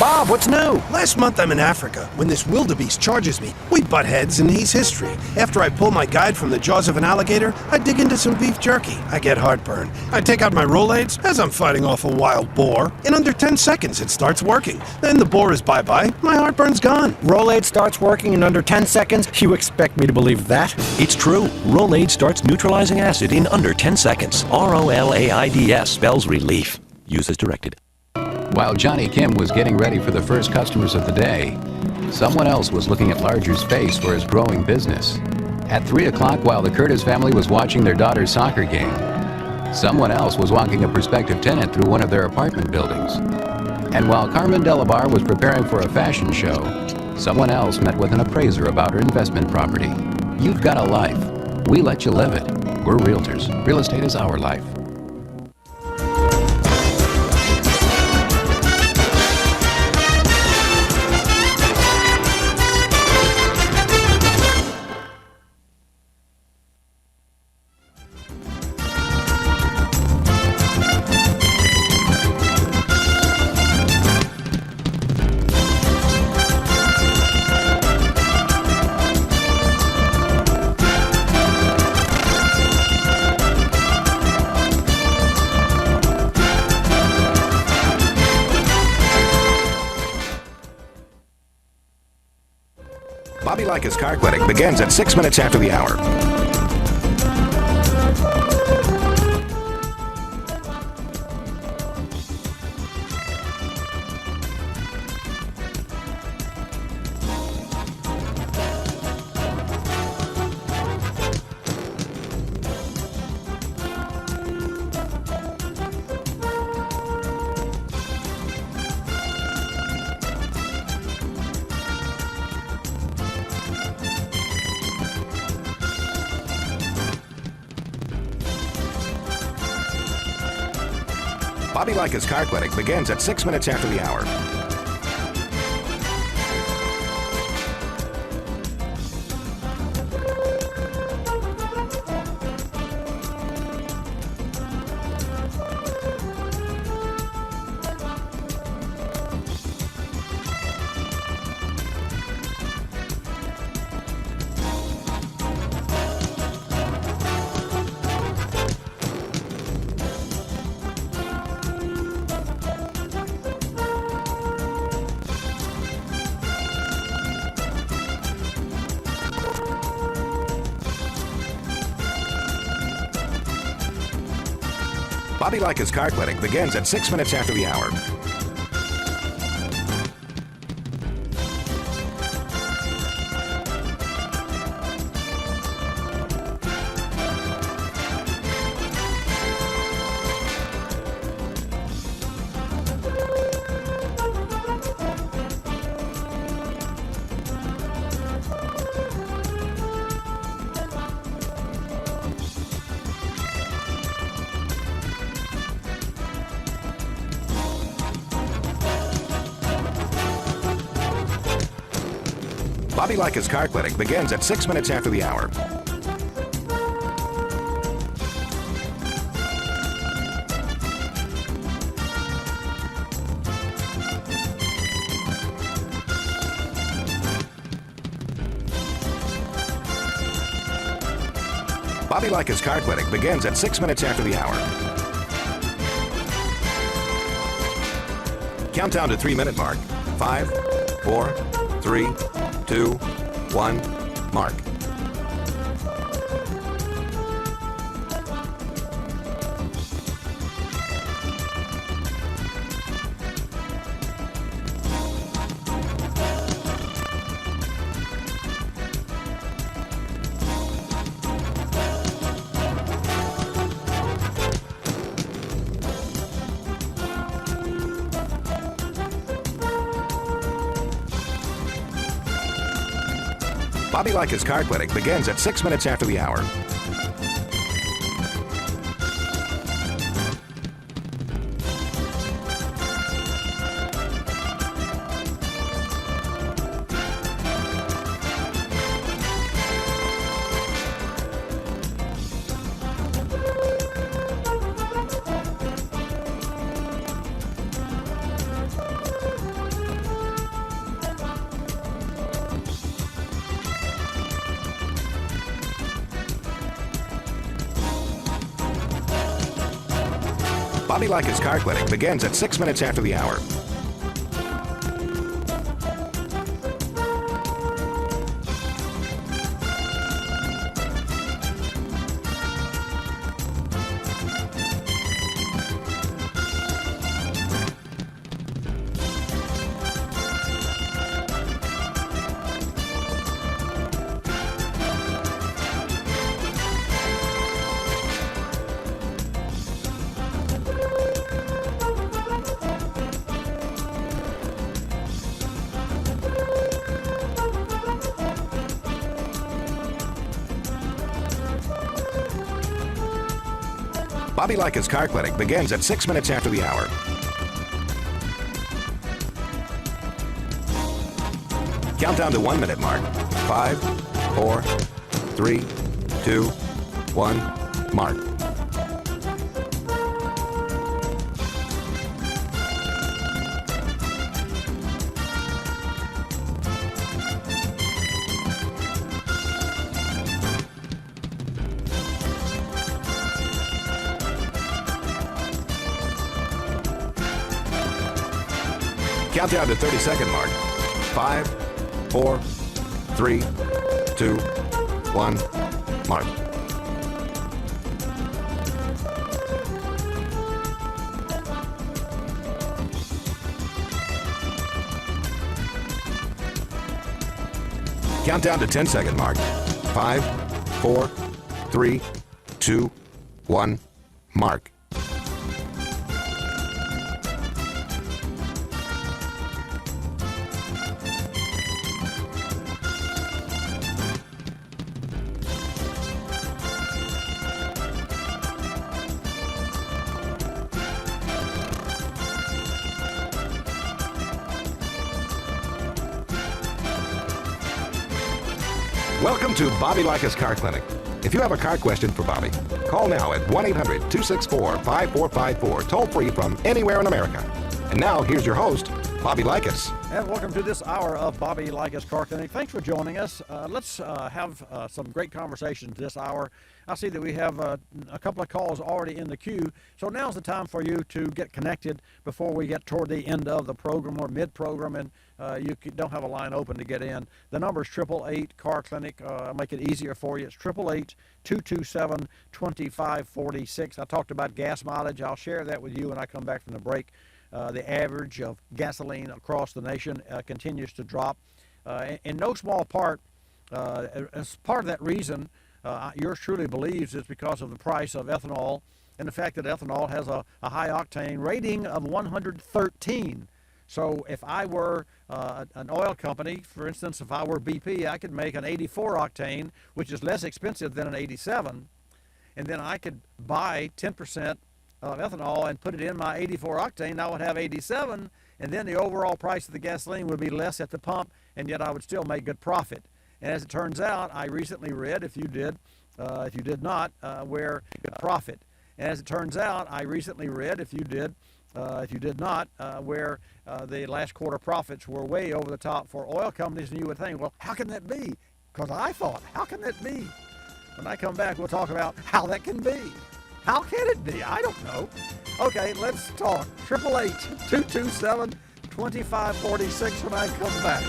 Bob, what's new? Last month I'm in Africa. When this wildebeest charges me, we butt heads and he's history. After I pull my guide from the jaws of an alligator, I dig into some beef jerky. I get heartburn. I take out my Rolaids as I'm fighting off a wild boar. In under 10 seconds it starts working. Then the boar is bye-bye. My heartburn's gone. Rolaid starts working in under 10 seconds? You expect me to believe that? It's true. Rolaid starts neutralizing acid in under 10 seconds. ROLAIDS spells relief. Use as directed. While Johnny Kim was getting ready for the first customers of the day, someone else was looking at larger space for his growing business. At 3 o'clock, while the Curtis family was watching their daughter's soccer game, someone else was walking a prospective tenant through one of their apartment buildings. And while Carmen Delabar was preparing for a fashion show, someone else met with an appraiser about her investment property. You've got a life. We let you live it. We're realtors. Real estate is our life. Bobby Likis Car Clinic begins at 6 minutes after the hour. Bobby Likis Car Clinic begins at 6 minutes after the hour. Bobby Likis Car Clinic begins at 6 minutes after the hour. Bobby Likis Car Clinic begins at 6 minutes after the hour. Bobby Likis Car Clinic begins at 6 minutes after the hour. Countdown to 3-minute mark. 5, 4, 3, 2, 1, mark. Bobby Likis Car Clinic begins at 6 minutes after the hour. Bobby Likis Car Clinic begins at 6 minutes after the hour. Bobby Likis Car Clinic begins at 6 minutes after the hour. Countdown to 1 minute mark. 5, 4, 3, 2, 1, mark. Countdown to 30-second mark. 5, 4, 3, 2, 1, mark. Countdown to 10-second mark. 5, 4, 3, 2, 1, mark. Welcome to Bobby Likis Car Clinic. If you have a car question for Bobby, call now at 1-800-264-5454, toll free from anywhere in America. And now, here's your host, Bobby Likis. And welcome to this hour of Bobby Likis Car Clinic. Thanks for joining us. Let's have some great conversations this hour. I see that we have a couple of calls already in the queue, so now's the time for you to get connected before we get toward the end of the program or mid-program, and you don't have a line open to get in. The number is 888 Car Clinic. I'll make it easier for you. It's 888-227-2546. I talked about gas mileage. I'll share that with you when I come back from the break. The average of gasoline across the nation continues to drop. In no small part, as part of that reason, yours truly believes it's because of the price of ethanol and the fact that ethanol has a high octane rating of 113. So if I were an oil company, for instance, if I were BP, I could make an 84 octane, which is less expensive than an 87, and then I could buy 10% of ethanol and put it in my 84 octane. I would have 87, and then the overall price of the gasoline would be less at the pump, and yet I would still make good profit. And as it turns out, I recently read, if you did not, where profit. And as it turns out, I recently read, if you did not, where the last quarter profits were way over the top for oil companies, and you would think, well, how can that be? Because I thought, how can that be? When I come back, we'll talk about how that can be. How can it be? I don't know. Okay, let's talk. 888-227-2546 when I come back.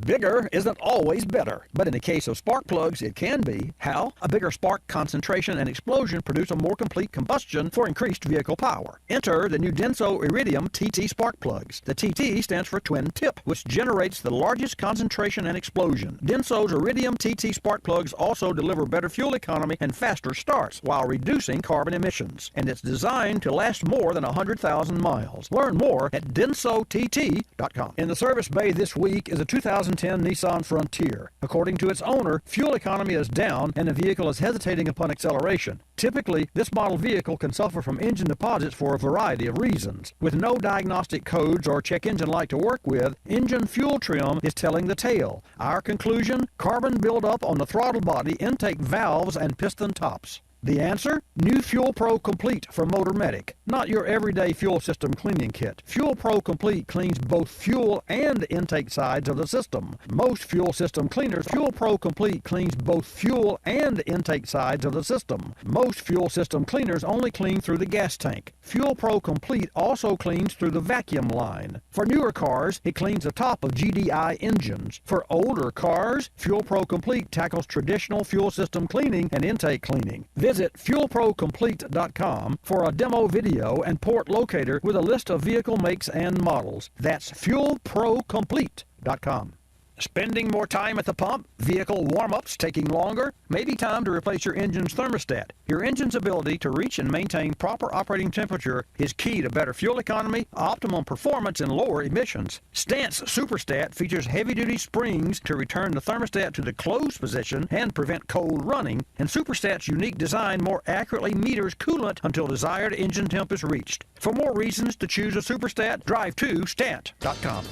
Bigger isn't always better, but in the case of spark plugs, it can be. How? A bigger spark concentration and explosion produce a more complete combustion for increased vehicle power. Enter the new Denso Iridium TT spark plugs. The TT stands for twin tip, which generates the largest concentration and explosion. Denso's Iridium TT spark plugs also deliver better fuel economy and faster starts while reducing carbon emissions. And it's designed to last more than 100,000 miles. Learn more at DensoTT.com. In the service bay this week is a 2000 2010 Nissan Frontier. According to its owner, fuel economy is down and the vehicle is hesitating upon acceleration. Typically, this model vehicle can suffer from engine deposits for a variety of reasons. With no diagnostic codes or check engine light to work with, engine fuel trim is telling the tale. Our conclusion? Carbon buildup on the throttle body, intake valves, and piston tops. The answer? New Fuel Pro Complete from Motormedic. Not your everyday fuel system cleaning kit. Fuel Pro Complete cleans both fuel and intake sides of the system. Most fuel system cleaners, Fuel Pro Complete cleans both fuel and intake sides of the system. Most fuel system cleaners only clean through the gas tank. Fuel Pro Complete also cleans through the vacuum line. For newer cars, it cleans the top of GDI engines. For older cars, Fuel Pro Complete tackles traditional fuel system cleaning and intake cleaning. Visit FuelProComplete.com for a demo video and port locator with a list of vehicle makes and models. That's FuelProComplete.com. Spending more time at the pump? Vehicle warm-ups taking longer? Maybe time to replace your engine's thermostat. Your engine's ability to reach and maintain proper operating temperature is key to better fuel economy, optimum performance, and lower emissions. Stance Superstat features heavy-duty springs to return the thermostat to the closed position and prevent cold running, and Superstat's unique design more accurately meters coolant until desired engine temp is reached. For more reasons to choose a Superstat, drive to stat.com.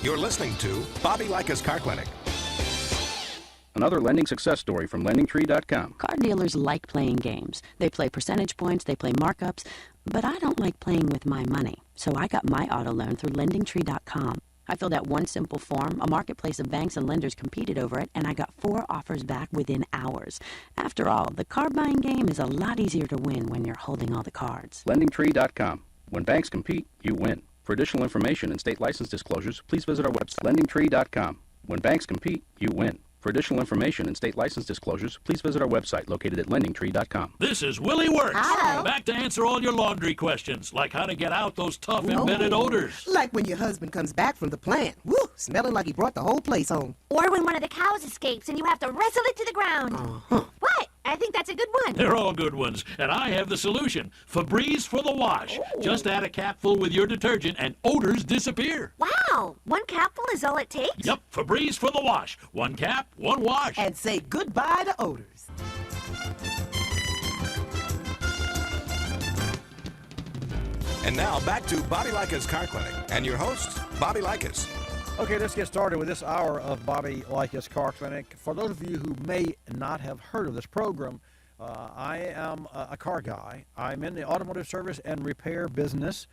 You're listening to Bobby Likis Car Clinic. Another lending success story from LendingTree.com. Car dealers like playing games. They play percentage points, they play markups, but I don't like playing with my money. So I got my auto loan through LendingTree.com. I filled out one simple form, a marketplace of banks and lenders competed over it, and I got 4 offers back within hours. After all, the car buying game is a lot easier to win when you're holding all the cards. LendingTree.com. When banks compete, you win. For additional information and state license disclosures, please visit our website, LendingTree.com. When banks compete, you win. For additional information and state license disclosures, please visit our website located at LendingTree.com. This is Willie Works. Hello. Back to answer all your laundry questions, like how to get out those tough embedded odors. Like when your husband comes back from the plant. Woo! Smelling like he brought the whole place home. Or when one of the cows escapes and you have to wrestle it to the ground. What? I think that's a good one. They're all good ones, and I have the solution. Febreze for the wash. Just add a capful with your detergent and odors disappear. Wow! 1 capful is all it takes? Yep, Febreze for the wash. 1 cap, 1 wash. And say goodbye to odors. And now back to Bobby Likis Car Clinic and your host, Bobby Likis. Okay, let's get started with this hour of Bobby Likis Car Clinic. For those of you who may not have heard of this program, I am a car guy. I'm in the automotive service and repair business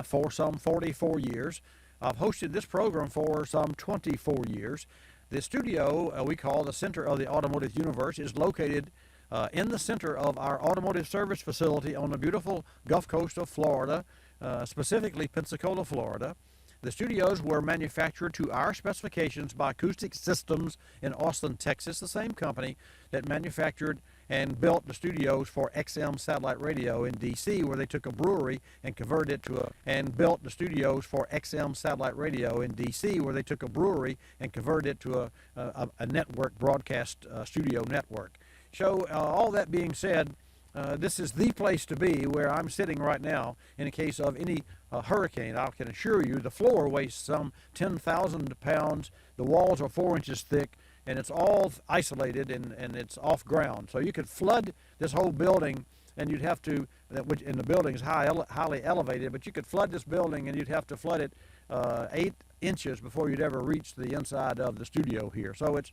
for some 44 years. I've hosted this program for some 24 years. The studio we call the Center of the Automotive Universe is located in the center of our automotive service facility on the beautiful Gulf Coast of Florida, specifically Pensacola, Florida. The studios were manufactured to our specifications by Acoustic Systems in Austin, Texas, the same company that manufactured and built the studios for XM satellite radio in D.C., where they took a brewery and converted it to a network broadcast studio network. So all that being said, this is the place to be where I'm sitting right now in case of any hurricane. I can assure you the floor weighs some 10,000 pounds, the walls are 4 inches thick, and it's all isolated and it's off ground. So you could flood this whole building, and you'd have to, and the building is highly elevated, but you could flood this building and you'd have to flood it 8 inches before you'd ever reach the inside of the studio here. So it's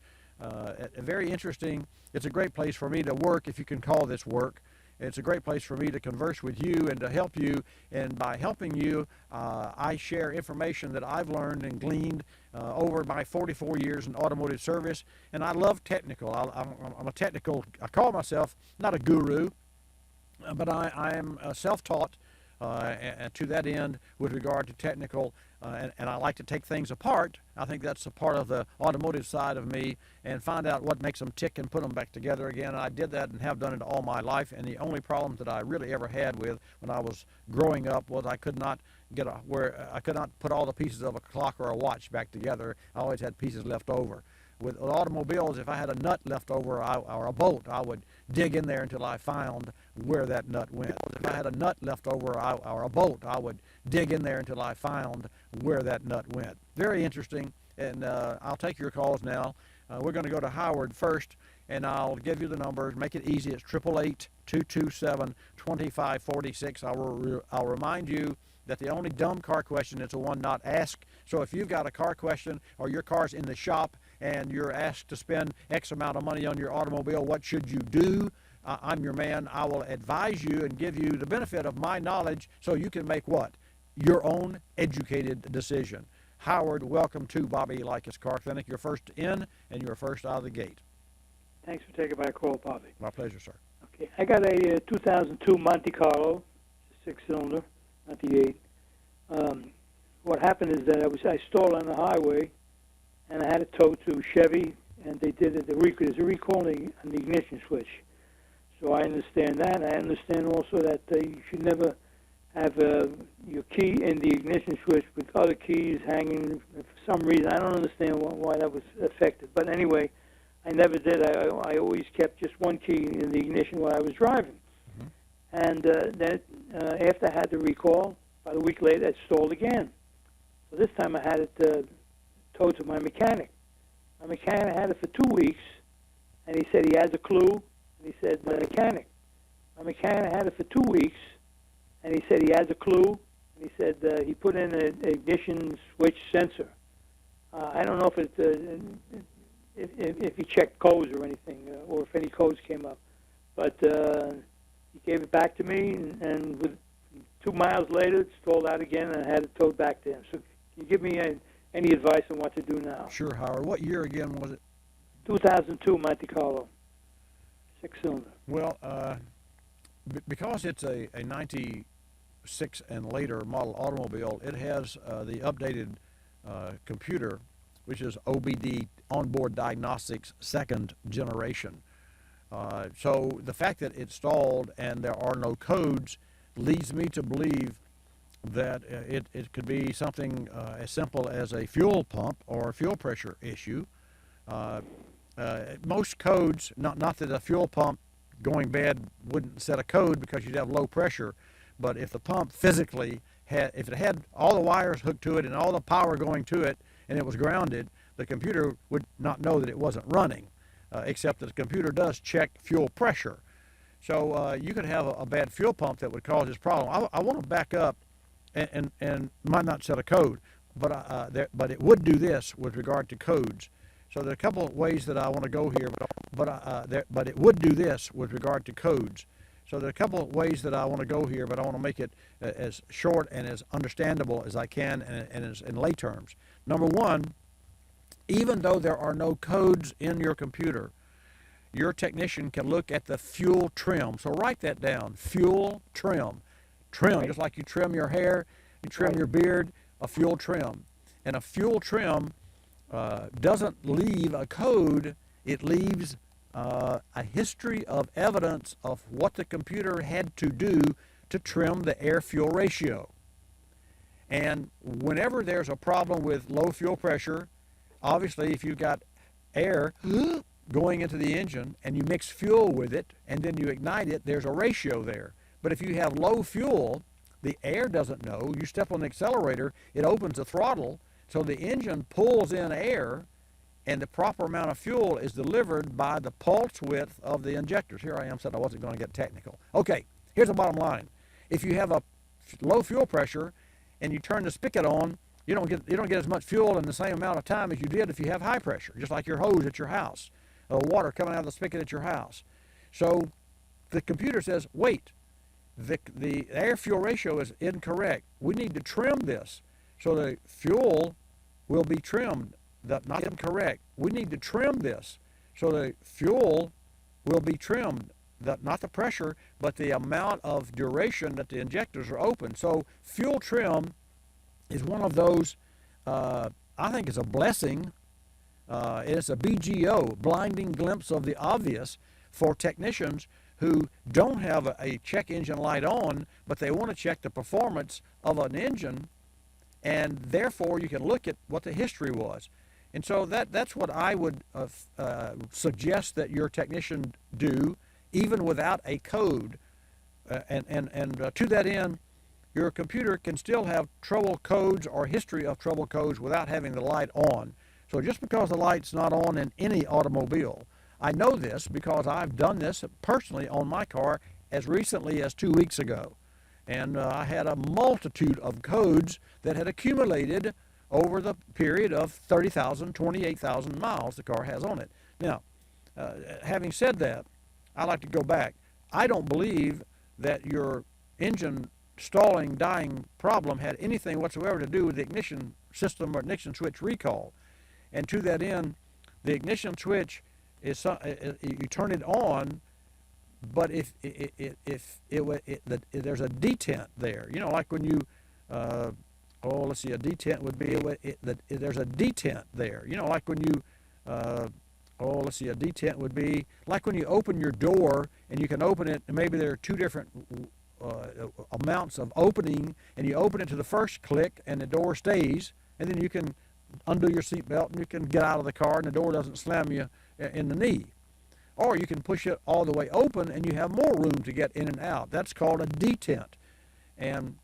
very interesting. It's a great place for me to work, if you can call this work. It's a great place for me to converse with you and to help you. And by helping you, I share information that I've learned and gleaned over my 44 years in automotive service. And I love technical. I'm a technical, I call myself not a guru, but I am self-taught to that end with regard to technical, and I like to take things apart. I think that's a part of the automotive side of me, and find out what makes them tick and put them back together again. And I did that and have done it all my life, and the only problem that I really ever had with when I was growing up was I could not put all the pieces of a clock or a watch back together. I always had pieces left over. With automobiles, if I had a nut left over or a bolt, I would dig in there until I found where that nut went. If I had a nut left over or a bolt, I would dig in there until I found where that nut went. Very interesting. and I'll take your calls now. We're going to go to Howard first, and I'll give you the numbers. Make it easy. It's 888-227-2546. I'll remind you that the only dumb car question is the one not asked. So if you've got a car question or your car's in the shop and you're asked to spend X amount of money on your automobile, what should you do? I'm your man. I will advise you and give you the benefit of my knowledge so you can make what? Your own educated decision. Howard, welcome to Bobby Likis Car Clinic. You're first in and you're first out of the gate. Thanks for taking my call, Bobby. My pleasure, sir. Okay, I got a 2002 Monte Carlo, 6-cylinder, 98. What happened is that I stalled on the highway, and I had it towed to Chevy, and they did it. There's a recall on the ignition switch. So I understand that. I understand also that you should never have your key in the ignition switch with other keys hanging for some reason. I don't understand why that was affected. But anyway, I never did. I always kept just one key in the ignition while I was driving. And then after I had the recall, about a week later, it stalled again. So this time I had it towed to my mechanic. My mechanic had it for 2 weeks, and he said he has a clue. And he said, my mechanic had it for 2 weeks, and he said he has a clue. And he said he put in an ignition switch sensor. I don't know if he checked codes or anything, or if any codes came up. But he gave it back to me, and with 2 miles later, it stalled out again, and I had it towed back to him. So can you give me any advice on what to do now? Sure, Howard. What year again was it? 2002 Monte Carlo, 6-cylinder. Well, because it's a 96 and later model automobile, it has the updated computer, which is OBD, Onboard Diagnostics, 2nd generation. So the fact that it stalled and there are no codes leads me to believe that it could be something as simple as a fuel pump or a fuel pressure issue. Most codes, not that a fuel pump going bad wouldn't set a code because you'd have low pressure, but if the pump physically if it had all the wires hooked to it and all the power going to it and it was grounded, the computer would not know that it wasn't running, except that the computer does check fuel pressure. So you could have a bad fuel pump that would cause this problem. I want to back up and might not set a code, but it would do this with regard to codes. So there are a couple of ways that I want to go here, but it would do this with regard to codes. So there are a couple of ways that I want to go here, but I want to make it as short and as understandable as I can and as in lay terms. Number one, even though there are no codes in your computer, your technician can look at the fuel trim. So write that down, fuel trim. Trim, just like you trim your hair, you trim your beard, a fuel trim. And a fuel trim doesn't leave a code, it leaves a history of evidence of what the computer had to do to trim the air-fuel ratio. And whenever there's a problem with low fuel pressure, obviously if you've got air going into the engine and you mix fuel with it and then you ignite it, there's a ratio there. But if you have low fuel, the air doesn't know. You step on the accelerator, it opens the throttle, so the engine pulls in air, and the proper amount of fuel is delivered by the pulse width of the injectors. Here I am, said I wasn't going to get technical. Okay, here's the bottom line. If you have a low fuel pressure and you turn the spigot on, you don't get as much fuel in the same amount of time as you did if you have high pressure, just like your hose at your house, water coming out of the spigot at your house. So the computer says, wait, the air-fuel ratio is incorrect. We need to trim this. So the fuel will be trimmed. That's not incorrect. We need to trim this. So the fuel will be trimmed. Not the pressure, but the amount of duration that the injectors are open. So fuel trim is one of those, I think is a blessing. It's a BGO, blinding glimpse of the obvious, for technicians who don't have a check engine light on, but they want to check the performance of an engine, and therefore you can look at what the history was. And so that's what I would suggest that your technician do, even without a code. And to that end, your computer can still have trouble codes or history of trouble codes without having the light on. So just because the light's not on in any automobile, I know this because I've done this personally on my car as recently as 2 weeks ago. And I had a multitude of codes that had accumulated over the period of 30,000, 28,000 miles the car has on it. Now, having said that, I like to go back. I don't believe that your engine stalling, dying problem had anything whatsoever to do with the ignition system or ignition switch recall. And to that end, the ignition switch is you turn it on, but if there's a detent there, you know, like when you let's see, a detent would be there's a detent there, you know, like when you let's see, a detent would be like when you open your door and you can open it, and maybe there are two different amounts of opening, and you open it to the first click and the door stays, and then you can undo your seatbelt and you can get out of the car and the door doesn't slam you in the knee. Or you can push it all the way open and you have more room to get in and out. That's called a detent. And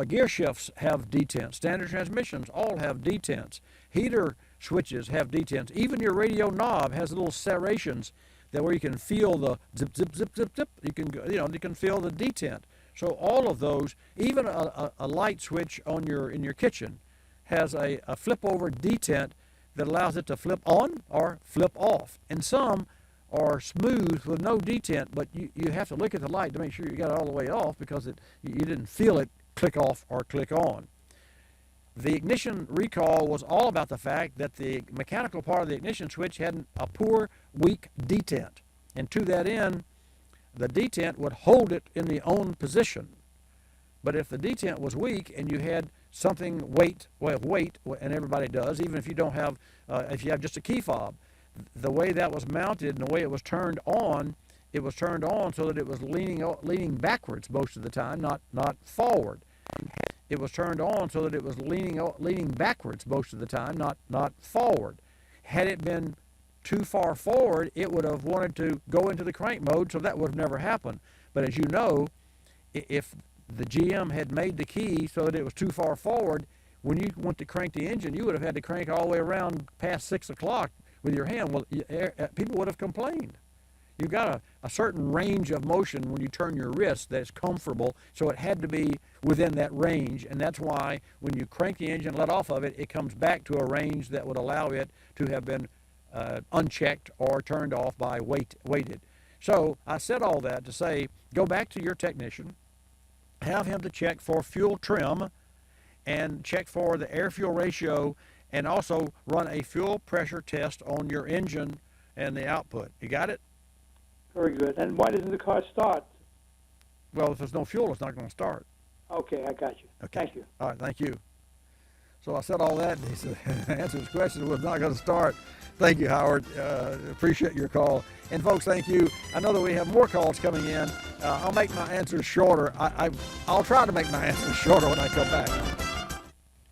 gear shifts have detents. Standard transmissions all have detents. Heater switches have detents. Even your radio knob has little serrations that where you can feel the zip, zip, zip, zip, zip. You can feel the detent. So all of those, even a light switch on in your kitchen has a flip over detent that allows it to flip on or flip off. And some are smooth with no detent, but you have to look at the light to make sure you got it all the way off because you didn't feel it click off or click on. The ignition recall was all about the fact that the mechanical part of the ignition switch had a poor, weak detent. And to that end, the detent would hold it in the on position. But if the detent was weak and you had something weight, and everybody does, even if you don't have, if you have just a key fob, the way that was mounted and the way it was turned on so that it was leaning backwards most of the time, not forward. It was turned on so that it was leaning backwards most of the time, not forward. Had it been too far forward, it would have wanted to go into the crank mode, so that would have never happened. But as you know, if the GM had made the key so that it was too far forward, when you went to crank the engine, you would have had to crank all the way around past 6 o'clock with your hand. Well, people would have complained. You've got a certain range of motion when you turn your wrist that's comfortable, so it had to be within that range, and that's why when you crank the engine, let off of it, it comes back to a range that would allow it to have been unchecked or turned off by weighted. So I said all that to say, go back to your technician, have him to check for fuel trim and check for the air-fuel ratio, and also run a fuel pressure test on your engine and the output. You got it? Very good. And why doesn't the car start? Well, if there's no fuel, it's not going to start. Okay, I got you. Okay. Thank you. All right, thank you. So I said all that, and he said, answer his question, was not going to start. Thank you, Howard. Appreciate your call. And folks, thank you. I know that we have more calls coming in. I'll make my answers shorter. I'll try to make my answers shorter when I come back.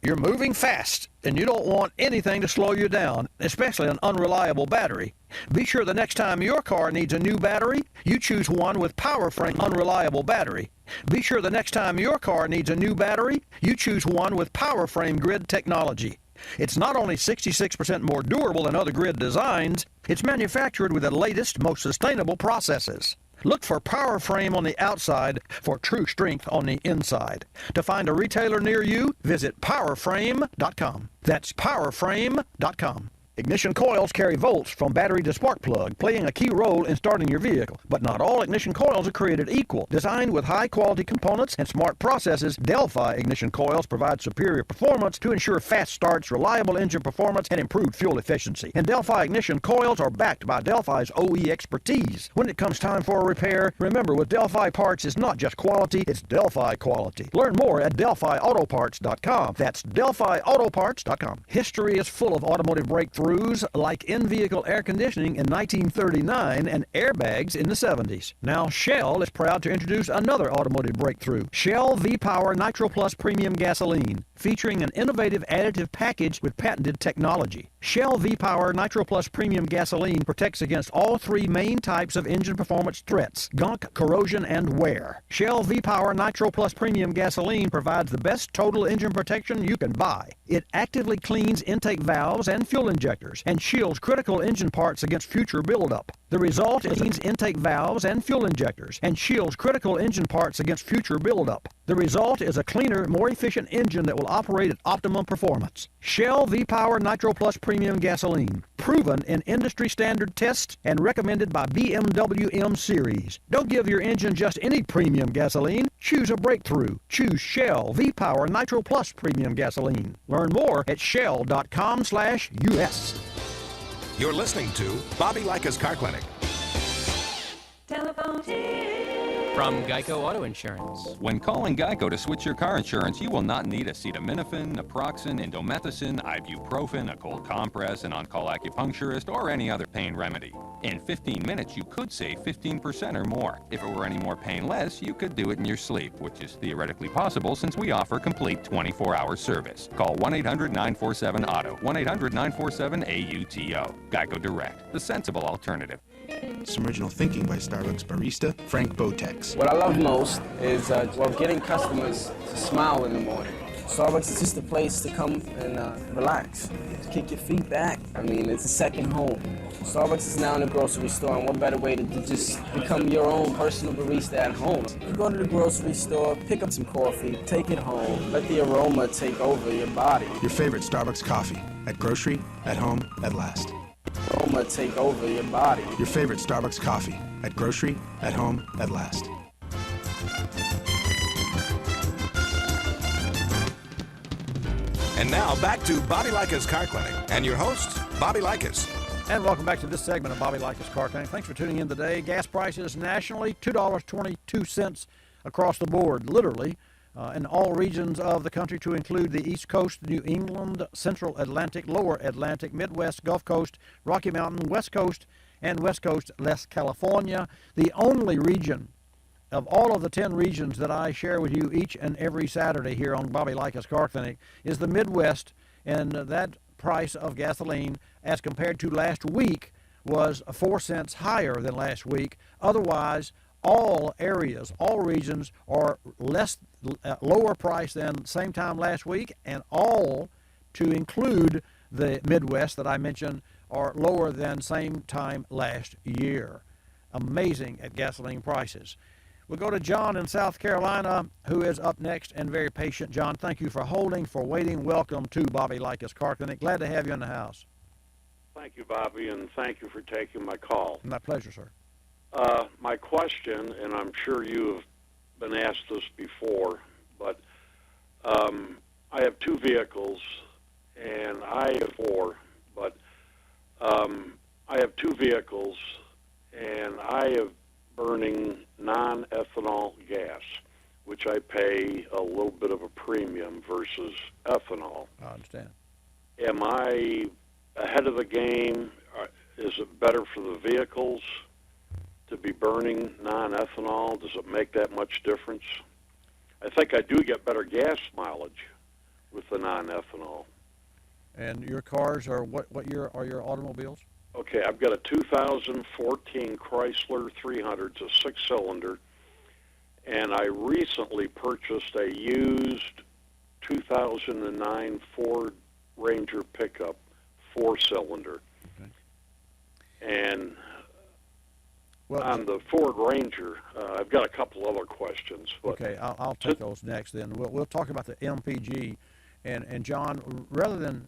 You're moving fast, and you don't want anything to slow you down, especially an unreliable battery. Be sure the next time your car needs a new battery, you choose one with PowerFrame unreliable battery. Be sure the next time your car needs a new battery, you choose one with PowerFrame grid technology. It's not only 66% more durable than other grid designs, it's manufactured with the latest, most sustainable processes. Look for PowerFrame on the outside for true strength on the inside. To find a retailer near you, visit powerframe.com. That's powerframe.com. Ignition coils carry volts from battery to spark plug, playing a key role in starting your vehicle. But not all ignition coils are created equal. Designed with high-quality components and smart processes, Delphi ignition coils provide superior performance to ensure fast starts, reliable engine performance, and improved fuel efficiency. And Delphi ignition coils are backed by Delphi's OE expertise. When it comes time for a repair, remember, with Delphi parts, it's not just quality, it's Delphi quality. Learn more at DelphiAutoparts.com. That's DelphiAutoparts.com. History is full of automotive breakthroughs breakthroughs like in-vehicle air conditioning in 1939 and airbags in the 70s. Now Shell is proud to introduce another automotive breakthrough, Shell V-Power Nitro Plus Premium Gasoline, featuring an innovative additive package with patented technology. Shell V-Power Nitro Plus Premium Gasoline protects against all three main types of engine performance threats: gunk, corrosion, and wear. Shell V-Power Nitro Plus Premium Gasoline provides the best total engine protection you can buy. It actively cleans intake valves and fuel injectors and shields critical engine parts against future buildup. The result is cleans intake valves and fuel injectors and shields critical engine parts against future buildup. The result is a cleaner, more efficient engine that will operate at optimum performance. Shell V-Power Nitro Plus Premium Gasoline, proven in industry standard tests and recommended by BMW M Series. Don't give your engine just any premium gasoline. Choose a breakthrough. Choose Shell V-Power Nitro Plus Premium Gasoline. Learn more at shell.com/US. You're listening to Bobby Likis Car Clinic. Telephone From Geico Auto Insurance. When calling Geico to switch your car insurance, you will not need acetaminophen, naproxen, indomethacin, ibuprofen, a cold compress, an on-call acupuncturist, or any other pain remedy. In 15 minutes, you could save 15% or more. If it were any more painless, you could do it in your sleep, which is theoretically possible since we offer complete 24-hour service. Call 1-800-947-AUTO, 1-800-947-AUTO. Geico Direct, the sensible alternative. Some original thinking by Starbucks barista Frank Botex. What I love most is getting customers to smile in the morning. Starbucks is just a place to come and relax, kick your feet back. I mean, it's a second home. Starbucks is now in the grocery store, and what better way to just become your own personal barista at home? You go to the grocery store, pick up some coffee, take it home, let the aroma take over your body. Your favorite Starbucks coffee, at grocery, at home, at last. Aroma take over your body. Your favorite Starbucks coffee, at grocery, at home, at last. And now back to Bobby Likis Car Clinic and your host, Bobby Likis. And welcome back to this segment of Bobby Likis Car Clinic. Thanks for tuning in today. Gas prices nationally, $2.22 across the board, literally, in all regions of the country, to include the East Coast, New England, Central Atlantic, Lower Atlantic, Midwest, Gulf Coast, Rocky Mountain, West Coast, and West Coast, less California. The only region of all of the 10 regions that I share with you each and every Saturday here on Bobby Likis Car Clinic is the Midwest, and that price of gasoline as compared to last week was 4 cents higher than last week. Otherwise, all areas, all regions are lower price than same time last week, and all, to include the Midwest that I mentioned, are lower than same time last year. Amazing at gasoline prices. We'll go to John in South Carolina, who is up next and very patient. John, thank you for holding, for waiting. Welcome to Bobby Likis Car Clinic. Glad to have you in the house. Thank you, Bobby, and thank you for taking my call. My pleasure, sir. My question, and I'm sure you have been asked this before, but I have two vehicles, and I have four, but I have two vehicles, and I have burning non-ethanol gas, which I pay a little bit of a premium versus ethanol. I understand. Am I ahead of the game? Is it better for the vehicles to be burning non-ethanol? Does it make that much difference? I think I do get better gas mileage with the non-ethanol. And your cars are what year are your automobiles? Okay, I've got a 2014 Chrysler 300. It's a six-cylinder, and I recently purchased a used 2009 Ford Ranger pickup, four-cylinder. Okay. And on the Ford Ranger, I've got a couple other questions. Okay, I'll take those next. Then we'll talk about the MPG, and John, rather than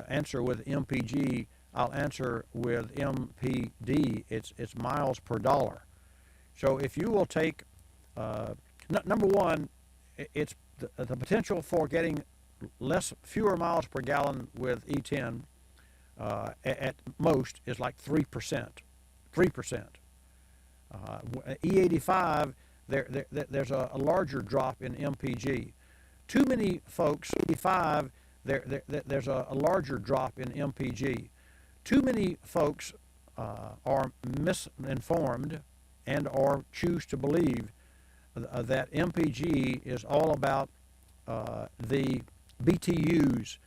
answer with MPG, I'll answer with MPD. It's miles per dollar. So if you will take, number one, it's the potential for getting fewer miles per gallon with E10 at most is like 3%. 3%. E85, there's a larger drop in MPG. Too many folks, E85, there's a larger drop in MPG. Too many folks are misinformed and or choose to believe that MPG is all about the BTUs.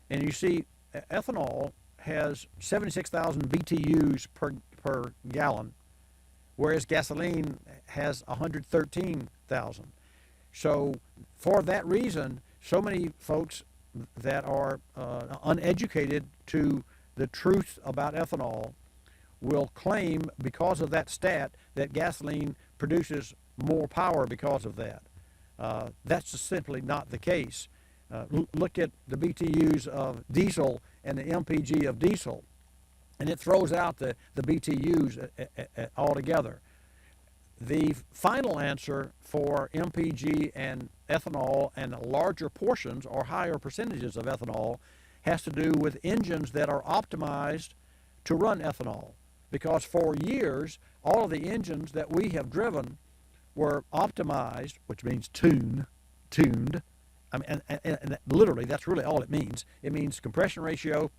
And you see, ethanol has 76,000 BTUs per gallon, whereas gasoline has 113,000. So for that reason, so many folks that are uneducated to the truth about ethanol will claim, because of that stat, that gasoline produces more power because of that. That's just simply not the case. Look at the BTUs of diesel and the MPG of diesel, and it throws out the BTUs altogether. The final answer for MPG and ethanol and larger portions or higher percentages of ethanol has to do with engines that are optimized to run ethanol. Because for years, all of the engines that we have driven were optimized, which means tuned. I mean, and literally, that's really all it means. It means compression ratio,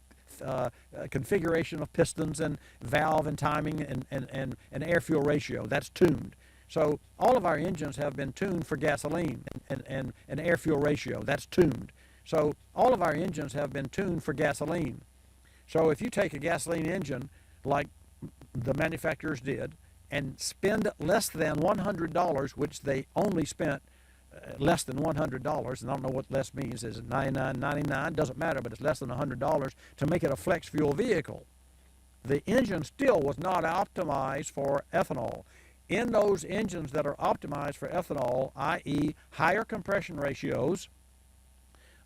configuration of pistons and valve and timing and air-fuel ratio. That's tuned. So all of our engines have been tuned for gasoline and air-fuel ratio. That's tuned. So all of our engines have been tuned for gasoline. So if you take a gasoline engine like the manufacturers did and spend less than $100, which they only spent less than $100, and I don't know what less means. Is it $99, $99? Doesn't matter, but it's less than $100 to make it a flex fuel vehicle. The engine still was not optimized for ethanol. In those engines that are optimized for ethanol, i.e. higher compression ratios,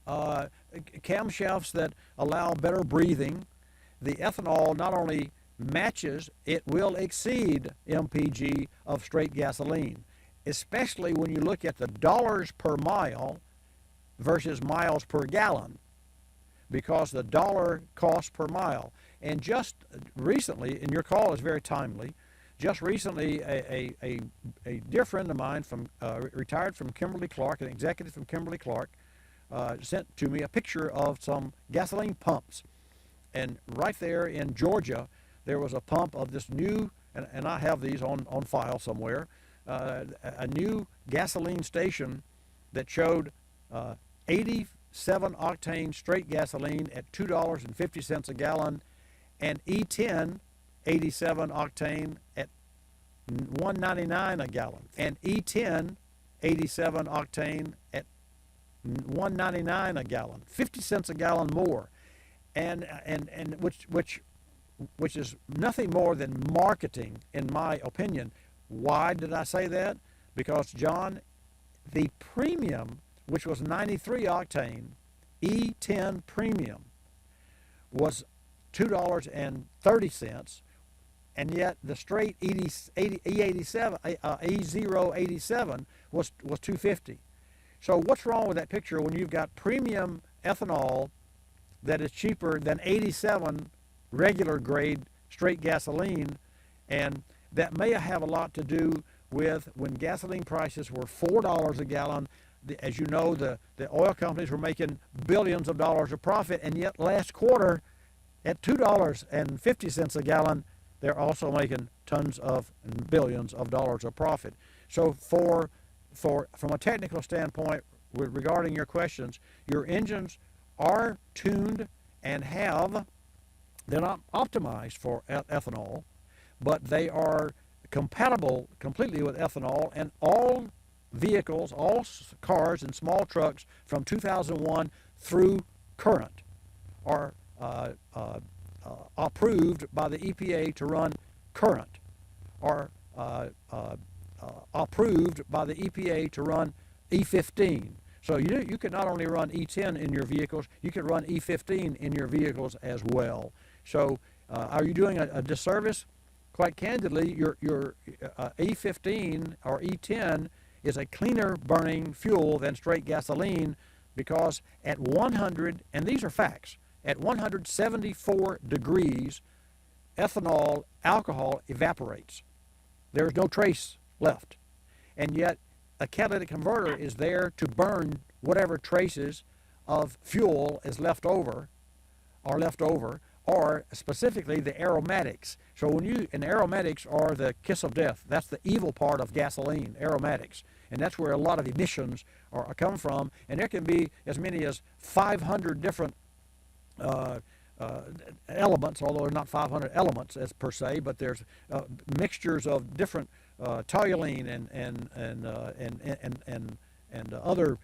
camshafts that allow better breathing, the ethanol not only matches, it will exceed MPG of straight gasoline, especially when you look at the dollars per mile versus miles per gallon, because the dollar cost per mile. And just recently, and your call is very timely, just recently a dear friend of mine retired from Kimberly-Clark, an executive from Kimberly-Clark, sent to me a picture of some gasoline pumps. And right there in Georgia, there was a pump of this new, and I have these on file somewhere, a new gasoline station that showed 87 octane straight gasoline at $2.50 a gallon, and E10 87 octane at $1.99 a gallon, and E10 87 octane at $1.99 a gallon, 50 cents a gallon more, and which is nothing more than marketing, in my opinion. Why did I say that? Because, John, the premium, which was 93 octane, E10 premium, was $2.30, and yet the straight E087 was $2.50. So what's wrong with that picture when you've got premium ethanol that is cheaper than 87 regular grade straight gasoline? And that may have a lot to do with when gasoline prices were $4 a gallon. As you know, the oil companies were making billions of dollars of profit, and yet last quarter at $2.50 a gallon, they're also making tons of billions of dollars of profit. So from a technical standpoint, regarding your questions, your engines are tuned and they're not optimized for ethanol, but they are compatible completely with ethanol, and all vehicles, all cars and small trucks from 2001 through current are approved by the EPA to run current, are approved by the EPA to run E15. So you can not only run E10 in your vehicles, you can run E15 in your vehicles as well. So are you doing a disservice? Quite candidly, your E15 or E10 is a cleaner burning fuel than straight gasoline, because at 100, and these are facts, at 174 degrees, ethanol alcohol evaporates. There's no trace left. And yet a catalytic converter is there to burn whatever traces of fuel is left over, or specifically the aromatics. So and aromatics are the kiss of death. That's the evil part of gasoline, aromatics. And that's where a lot of emissions come from. And there can be as many as 500 different elements, although they're not 500 elements as per se, but there's mixtures of different toluene and other,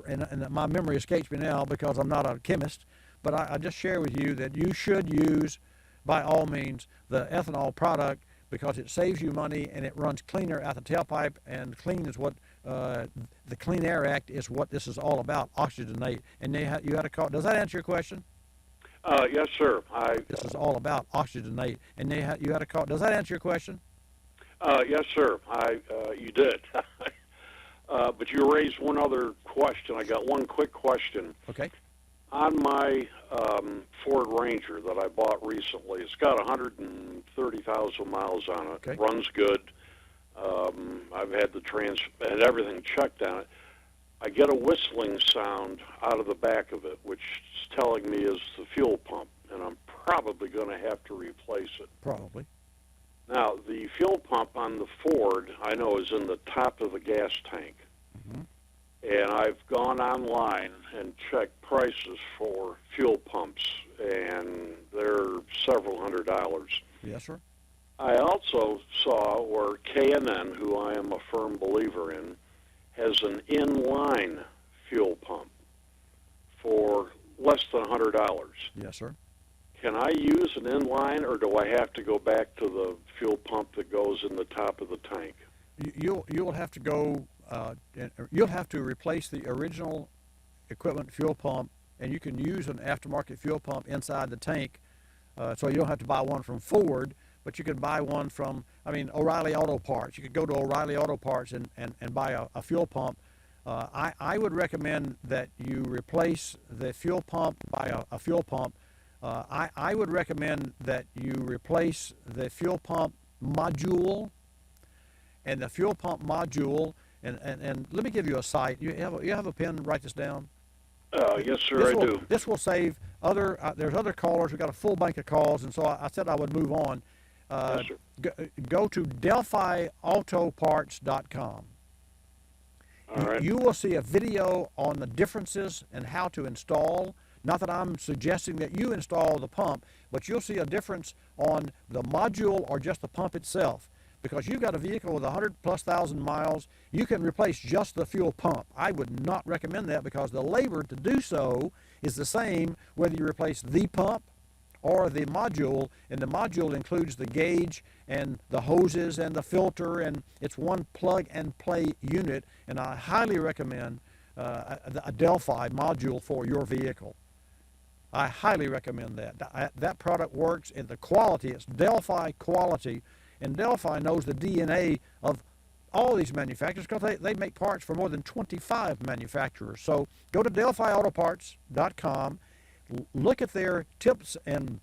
and my memory escapes me now because I'm not a chemist, but I just share with you that you should use, by all means, the ethanol product because it saves you money and it runs cleaner out the tailpipe, and clean is what the Clean Air Act is what this is all about, oxygenate. And you had a call. Does that answer your question? Yes, sir. This is all about oxygenate. And you had a call. Does that answer your question? Yes, sir. You did. But you raised one other question. I got one quick question. Okay. On my Ford Ranger that I bought recently, it's got 130,000 miles on it. Okay. It runs good. I've had had everything checked on it. I get a whistling sound out of the back of it, which is telling me is the fuel pump, and I'm probably going to have to replace it. Probably. Now, the fuel pump on the Ford, I know, is in the top of the gas tank. Mm-hmm. And I've gone online and checked prices for fuel pumps, and they're several $100s. Yes, sir. I also saw where K&N, who I am a firm believer in, has an inline fuel pump for less than $100. Yes, sir. Can I use an inline, or do I have to go back to the fuel pump that goes in the top of the tank? You'll have to go. You'll have to replace the original equipment fuel pump, and you can use an aftermarket fuel pump inside the tank. So you don't have to buy one from Ford, but you can buy one from, O'Reilly Auto Parts. You could go to O'Reilly Auto Parts and buy a fuel pump. I would recommend that you replace the fuel pump by a fuel pump. I would recommend that you replace the fuel pump module, and the fuel pump module, and let me give you a site. You have a pen? Write this down. Yes, sir, I do. This will save other. There's other callers. We've got a full bank of calls, and so I said I would move on. Yes, sir. Go to DelphiAutoparts.com. All right. You will see a video on the differences and how to install. Not that I'm suggesting that you install the pump, but you'll see a difference on the module or just the pump itself. Because you've got a vehicle with 100,000+ miles, you can replace just the fuel pump. I would not recommend that because the labor to do so is the same whether you replace the pump or the module, and the module includes the gauge and the hoses and the filter, and it's one plug-and-play unit, and I highly recommend a Delphi module for your vehicle. I highly recommend that. That product works, and the quality, it's Delphi quality, and Delphi knows the DNA of all these manufacturers because they make parts for more than 25 manufacturers. So go to DelphiAutoparts.com, look at their tips and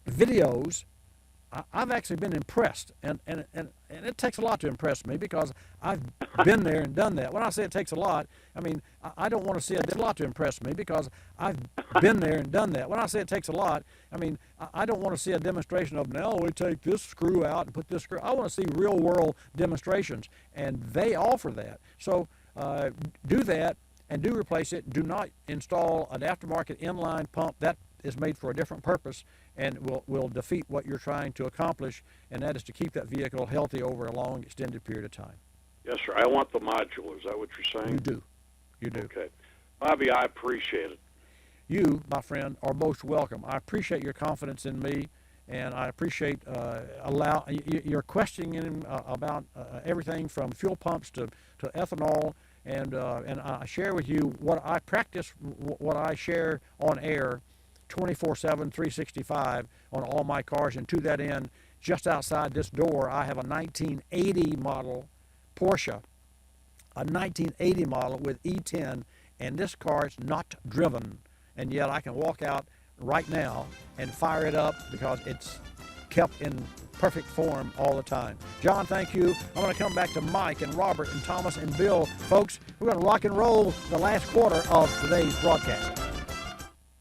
videos. I've actually been impressed, and it takes a lot to impress me because I've been there and done that. When I say it takes a lot, I don't want to see a lot to impress me because I've been there and done that. When I say it takes a lot, I don't want to see a demonstration of, now we take this screw out and put this screw. I want to see real-world demonstrations, and they offer that. So do that and do replace it. Do not install an aftermarket inline pump. That is made for a different purpose and will defeat what you're trying to accomplish, and that is to keep that vehicle healthy over a long, extended period of time. Yes, sir. I want the module. Is that what you're saying? You do. Okay. Bobby, I appreciate it. You, my friend, are most welcome. I appreciate your confidence in me, and I appreciate your questioning about everything from fuel pumps to ethanol, and I share with you what I practice, what I share on air 24/7, 365 on all my cars. And to that end, just outside this door, I have a 1980 model Porsche, a 1980 model with E10, and this car is not driven, and yet I can walk out right now and fire it up because it's kept in perfect form all the time. John, thank you. I'm going to come back to Mike and Robert and Thomas and Bill. Folks, we're going to rock and roll the last quarter of today's broadcast.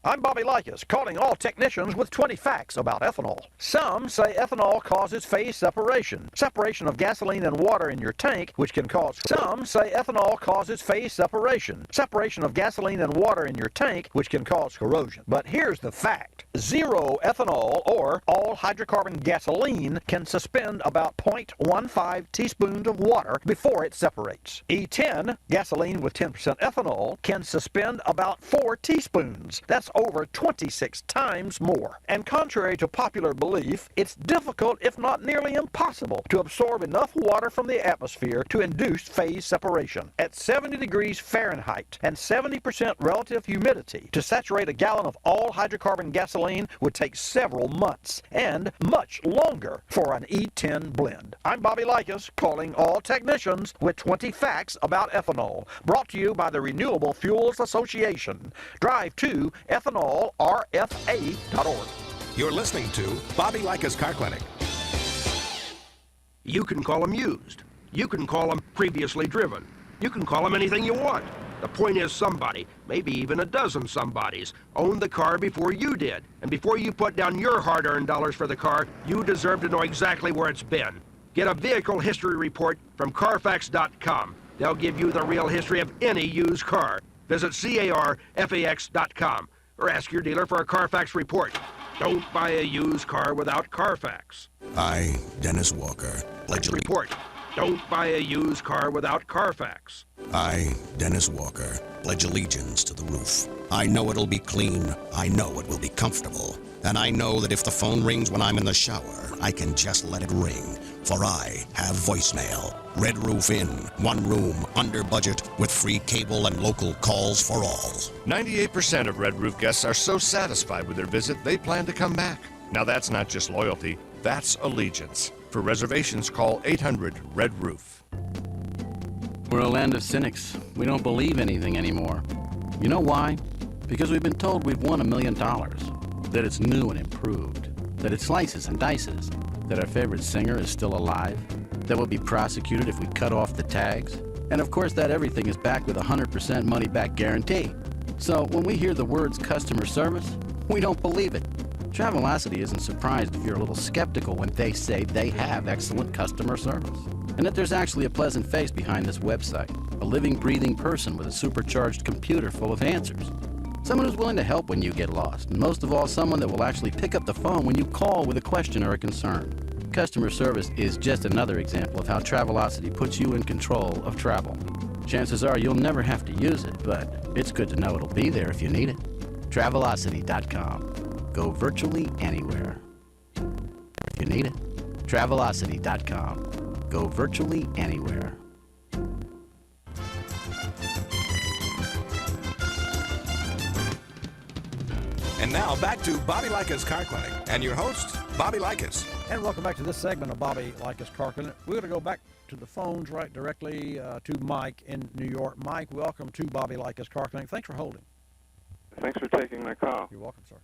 I'm Bobby Likis, calling all technicians with 20 facts about ethanol. Some say ethanol causes phase separation, separation of gasoline and water in your tank, which can cause. Some say ethanol causes phase separation, separation of gasoline and water in your tank, which can cause corrosion. But here's the fact. Zero ethanol or all hydrocarbon gasoline can suspend about 0.15 teaspoons of water before it separates. E10, gasoline with 10% ethanol, can suspend about 4 teaspoons. That's over 26 times more. And contrary to popular belief, it's difficult, if not nearly impossible, to absorb enough water from the atmosphere to induce phase separation. At 70 degrees Fahrenheit and 70% relative humidity, to saturate a gallon of all hydrocarbon gasoline would take several months, and much longer for an E10 blend. I'm Bobby Likis, calling all technicians with 20 facts about ethanol. Brought to you by the Renewable Fuels Association. Drive to ethanolrfa.org. You're listening to Bobby Likis Car Clinic. You can call them used. You can call them previously driven. You can call them anything you want. The point is somebody, maybe even a dozen somebodies, owned the car before you did. And before you put down your hard-earned dollars for the car, you deserve to know exactly where it's been. Get a vehicle history report from Carfax.com. They'll give you the real history of any used car. Visit CARFAX.com or ask your dealer for a Carfax report. Don't buy a used car without Carfax. I, Dennis Walker, pledge a report. Don't buy a used car without Carfax. I, Dennis Walker, pledge allegiance to the roof. I know it'll be clean. I know it will be comfortable. And I know that if the phone rings when I'm in the shower, I can just let it ring. For I have voicemail. Red Roof Inn, one room, under budget, with free cable and local calls for all. 98% of Red Roof guests are so satisfied with their visit, they plan to come back. Now that's not just loyalty, that's allegiance. For reservations, call 800-RED-ROOF. We're a land of cynics. We don't believe anything anymore. You know why? Because we've been told we've won $1 million, that it's new and improved, that it slices and dices, that our favorite singer is still alive, that we'll be prosecuted if we cut off the tags, and of course that everything is backed with a 100% money-back guarantee. So when we hear the words customer service, we don't believe it. Travelocity isn't surprised if you're a little skeptical when they say they have excellent customer service, and that there's actually a pleasant face behind this website, a living, breathing person with a supercharged computer full of answers. Someone who's willing to help when you get lost, and most of all, someone that will actually pick up the phone when you call with a question or a concern. Customer service is just another example of how Travelocity puts you in control of travel. Chances are you'll never have to use it, but it's good to know it'll be there if you need it. Travelocity.com. Go virtually anywhere. If you need it. Travelocity.com. Go virtually anywhere. And now back to Bobby Likis Car Clinic and your host, Bobby Likis. And welcome back to this segment of Bobby Likis Car Clinic. We're going to go back to the phones right directly to Mike in New York. Mike, welcome to Bobby Likis Car Clinic. Thanks for holding. Thanks for taking my call. You're welcome, sir.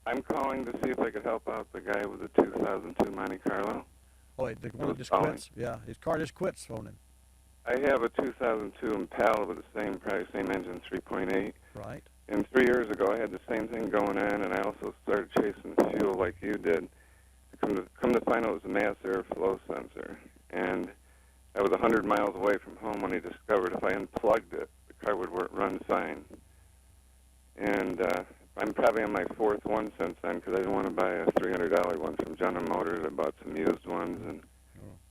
I'm calling to see if I could help out the guy with the 2002 Monte Carlo. Oh, wait, the one that just quits? Yeah, his car just quits phoning. I have a 2002 Impala with the same price, same engine, 3.8. Right. And 3 years ago, I had the same thing going on, and I also started chasing fuel like you did. Come to find out it was a mass airflow sensor. And I was 100 miles away from home when I discovered if I unplugged it, the car would run fine. And I'm probably on my fourth one since then because I didn't want to buy a $300 one from General Motors. I bought some used ones and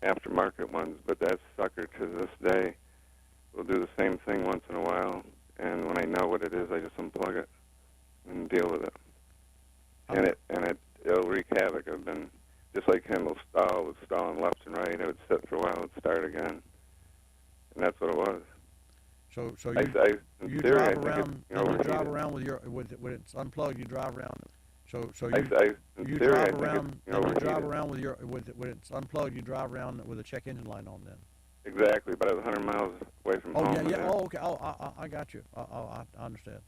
aftermarket ones, but that sucker to this day will do the same thing once in a while. And when I know what it is, I just unplug it and deal with it. And it'll wreak havoc. I've been just like him. It'll stall. It was stalling left and right. It would sit for a while. It'd start again, and that's what it was. So you drive around. You drive around with when it's unplugged. You drive around. You drive around. You drive around when it's unplugged. You drive around with a check engine light on. Then. Exactly, but I was 100 miles away from home. Oh yeah. Oh okay. Oh, I got you. I understand.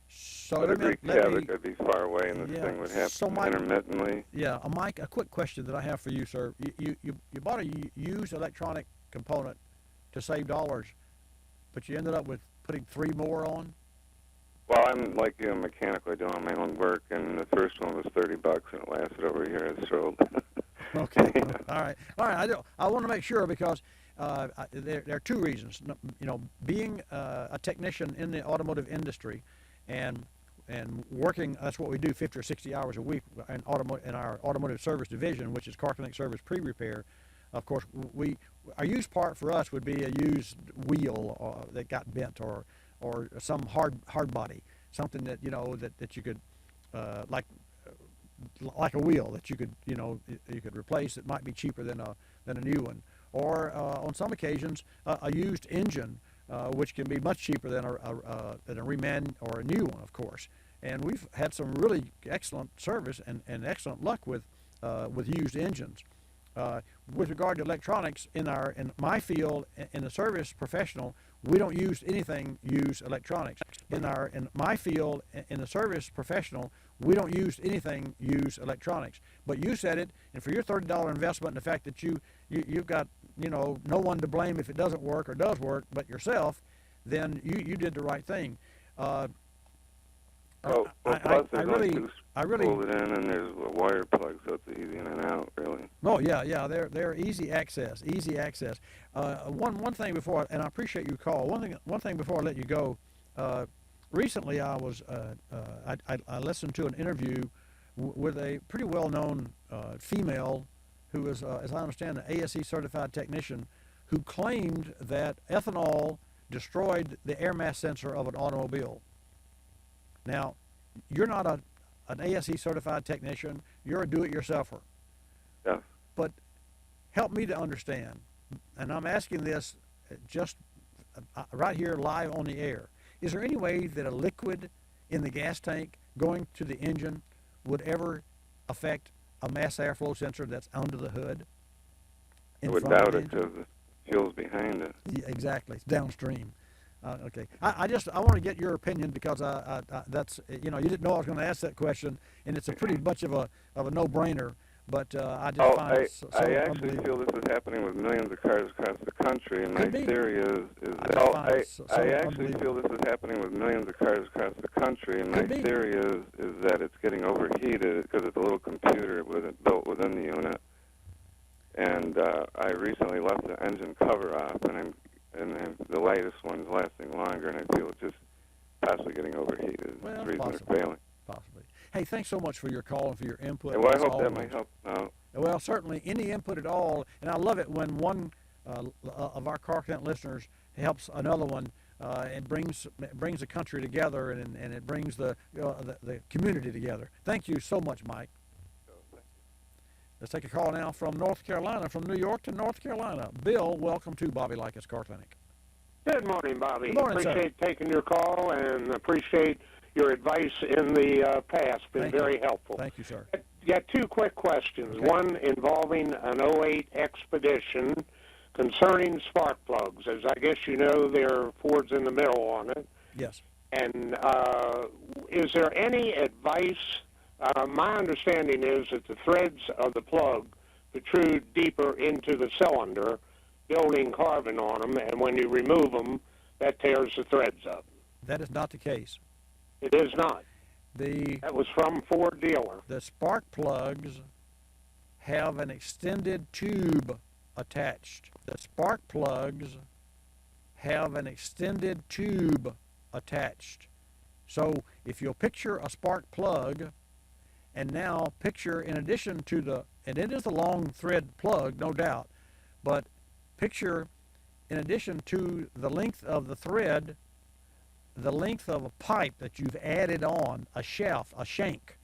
So but it'd wreak havoc. I'd be far away, and this thing would happen intermittently. Yeah, Mike. A quick question that I have for you, sir. You bought a used electronic component to save dollars, but you ended up with putting 3 more on. Well, I'm like you, mechanically doing my own work, and the first one was $30, and it lasted over a year. It's sold. Okay. All right. I want to make sure because there are two reasons. You know, being a technician in the automotive industry, and working, that's what we do 50 or 60 hours a week in our automotive service division, which is Car Connect Service Pre-Repair. Of course, our used part for us would be a used wheel that got bent, or some hard body, something that that you could like a wheel that you could replace. It might be cheaper than a new one, or on some occasions a used engine, which can be much cheaper than a reman or a new one, of course. And we've had some really excellent service and excellent luck with used engines. With regard to electronics, in my field, in the service professional, we don't use anything used electronics. In my field, in the service professional, we don't use anything used electronics. But you said it, and for your $30 investment, and the fact that you've got no one to blame if it doesn't work or does work but yourself, then you did the right thing. I really pull it in, and there's a wire plug, so it's easy in and out, really. Oh yeah, they're easy access. One thing before, and I appreciate your call. One thing before I let you go. Recently, I listened to an interview with a pretty well-known female who is, as I understand, an ASE certified technician, who claimed that ethanol destroyed the air mass sensor of an automobile. Now, you're not an ASE certified technician. You're a do-it-yourselfer. Yeah. But help me to understand, and I'm asking this just right here live on the air. Is there any way that a liquid in the gas tank going to the engine would ever affect a mass airflow sensor that's under the hood? I would doubt it because the fuel's behind it. Yeah, exactly. It's downstream. Okay. I want to get your opinion because that's you didn't know I was going to ask that question, and it's a pretty much of a no-brainer. But I just find it so I actually feel this is happening with millions of cars across the country, and my theory is that I actually feel this is happening with millions of cars across the country, and my theory is that it's getting overheated because it's a little computer built within the unit. And I recently left the engine cover off, and the latest one's lasting longer, and I feel it's just possibly getting overheated. Well, the reason possibly. it's failing. Possibly. Hey, thanks so much for your call and for your input. Well, I hope that might help out. Well, certainly, any input at all, and I love it when one of our Car Connect listeners helps another one, and brings the country together, and it brings the community together. Thank you so much, Mike. Let's take a call now from North Carolina, from New York to North Carolina. Bill, welcome to Bobby Likis Car Clinic. Good morning, Bobby. Good morning, appreciate taking your call and appreciate your advice in the past. Been very helpful. Thank you, sir. Got two quick questions. Okay. One involving an 08 Expedition concerning spark plugs. As I guess you know, there are Fords in the middle on it. Yes. And is there any advice? My understanding is that the threads of the plug protrude deeper into the cylinder, building carbon on them, and when you remove them, that tears the threads up. That is not the case. It is not. That was from Ford dealer. The spark plugs have an extended tube attached. The spark plugs have an extended tube attached. So if you'll picture a spark plug, and now picture, in addition to and it is a long thread plug, no doubt, but picture, in addition to the length of the thread, the length of a pipe that you've added on, a shank,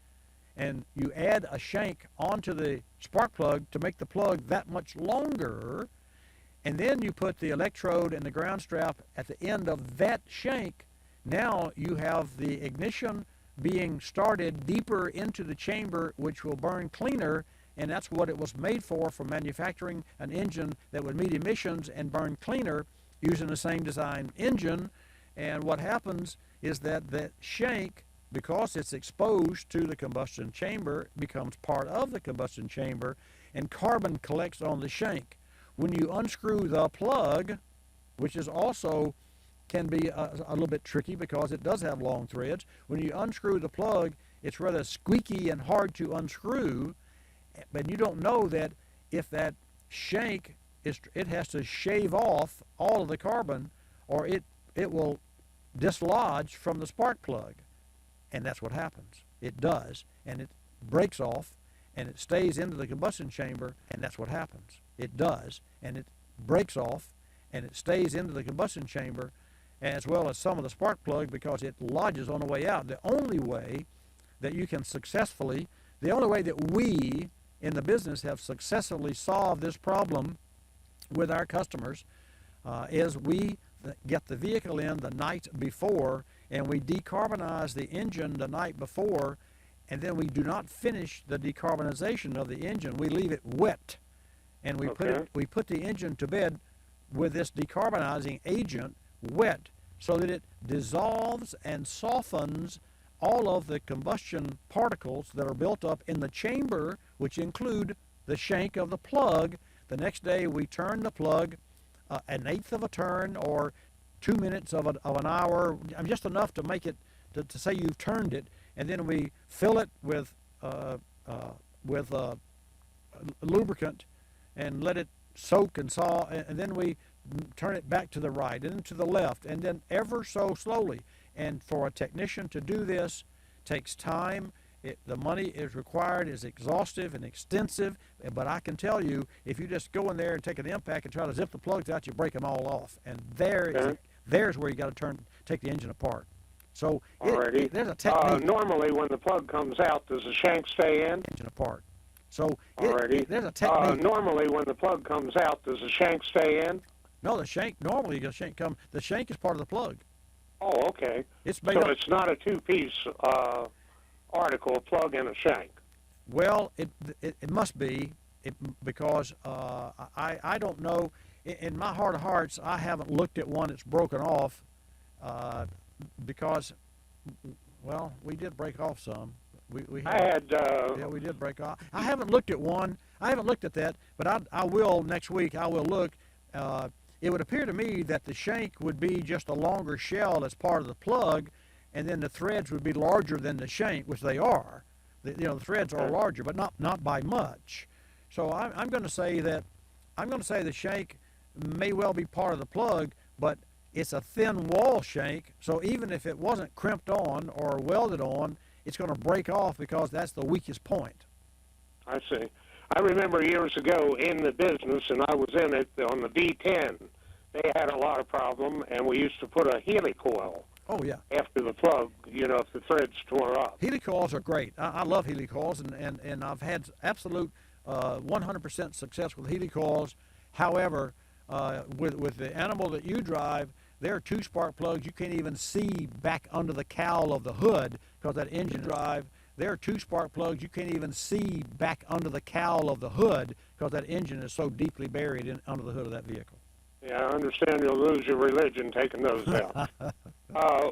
and you add a shank onto the spark plug to make the plug that much longer, and then you put the electrode and the ground strap at the end of that shank. Now you have the ignition being started deeper into the chamber, which will burn cleaner, and that's what it was made for manufacturing an engine that would meet emissions and burn cleaner using the same design engine. And what happens is that that shank, because it's exposed to the combustion chamber, becomes part of the combustion chamber, and carbon collects on the shank. When you unscrew the plug, which is also can be a little bit tricky because it does have long threads. When you unscrew the plug, it's rather squeaky and hard to unscrew, but you don't know that if that shank it has to shave off all of the carbon, or it will dislodge from the spark plug, and that's what happens. It does, and it breaks off, and it stays into the combustion chamber, and that's what happens. It does, and it breaks off, and it stays into the combustion chamber, as well as some of the spark plug, because it lodges on the way out. The only way that you can successfully, the only way that we in the business have successfully solved this problem with our customers is we get the vehicle in the night before, and we decarbonize the engine the night before, and then we do not finish the decarbonization of the engine. We leave it wet, and we put the engine to bed with this decarbonizing agent wet, so that it dissolves and softens all of the combustion particles that are built up in the chamber, which include the shank of the plug. The next day we turn the plug an eighth of a turn, or 2 minutes of an hour, just enough to make it to say you've turned it, and then we fill it with lubricant and let it soak and thaw, and then we turn it back to the right and then to the left, and then ever so slowly. And for a technician to do this takes time. The money is required is exhaustive and extensive, but I can tell you, if you just go in there and take an impact and try to zip the plugs out, you break them all off. And there's where you got to take the engine apart. So there's a technique. Normally, when the plug comes out, does the shank stay in? Engine apart. So there's a technique. Normally, when the plug comes out, does the shank stay in? No, the shank the shank is part of the plug. Oh, okay. It's made up. It's not a two-piece article, a plug and a shank. Well, it must be, because I don't know. In my heart of hearts, I haven't looked at one that's broken off, because, well, we did break off some. We did break off. I haven't looked at one. I haven't looked at that, but I will next week. I will look. It would appear to me that the shank would be just a longer shell as part of the plug, and then the threads would be larger than the shank, which they are. The threads are larger, but not by much. So I'm going to say that the shank may well be part of the plug, but it's a thin wall shank. So even if it wasn't crimped on or welded on, it's going to break off because that's the weakest point. I see. I remember years ago in the business, and I was in it on the V10. They had a lot of problem, and we used to put a helicoil. Oh, yeah. After the plug, if the threads tore up. Helicoils are great. I love helicoils, and I've had absolute 100% success with helicoils. However, with the animal that you drive, there are 2 spark plugs you can't even see back under the cowl of the hood, because that engine drive. There are 2 spark plugs you can't even see back under the cowl of the hood, because that engine is so deeply buried under the hood of that vehicle. Yeah, I understand you'll lose your religion taking those out.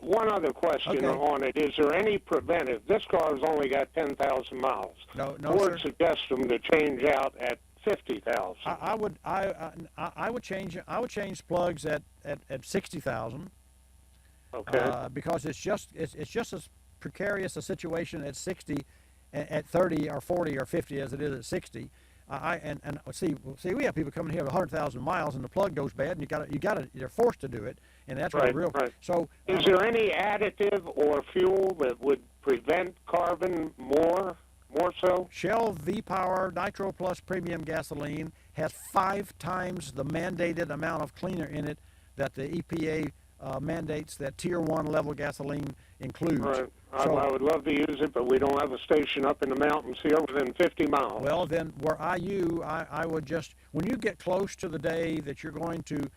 One other question on it. Is there any preventive? This car's only got 10,000 miles. No, Ford suggests them to change out at 50,000. I would change plugs at 60,000. Okay. Because it's just as precarious a situation at 60, at 30 or 40 or 50 as it is at 60. See, we have people coming here with 100,000 miles, and the plug goes bad, and you're forced to do it, and that's real. Right. So, is there any additive or fuel that would prevent carbon more so? Shell V-Power Nitro Plus Premium Gasoline has 5 times the mandated amount of cleaner in it that the EPA mandates that Tier 1 level gasoline includes. Right. I would love to use it, but we don't have a station up in the mountains here within 50 miles. Well, then where I would just, when you get close to the day that you're going to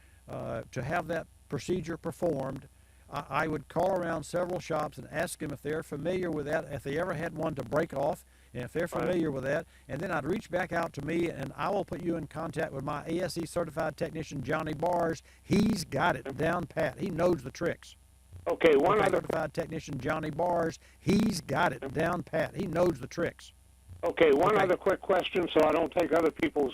have that procedure performed, I would call around several shops and ask them if they're familiar with that, if they ever had one to break off, and if they're familiar with that, and then I'd reach back out to me, and I will put you in contact with my ASE certified technician, Johnny Bars. He's got it down pat. He knows the tricks. Okay, one other certified technician, Johnny Bars. He's got it down pat. He knows the tricks. Okay, one other quick question, so I don't take other people's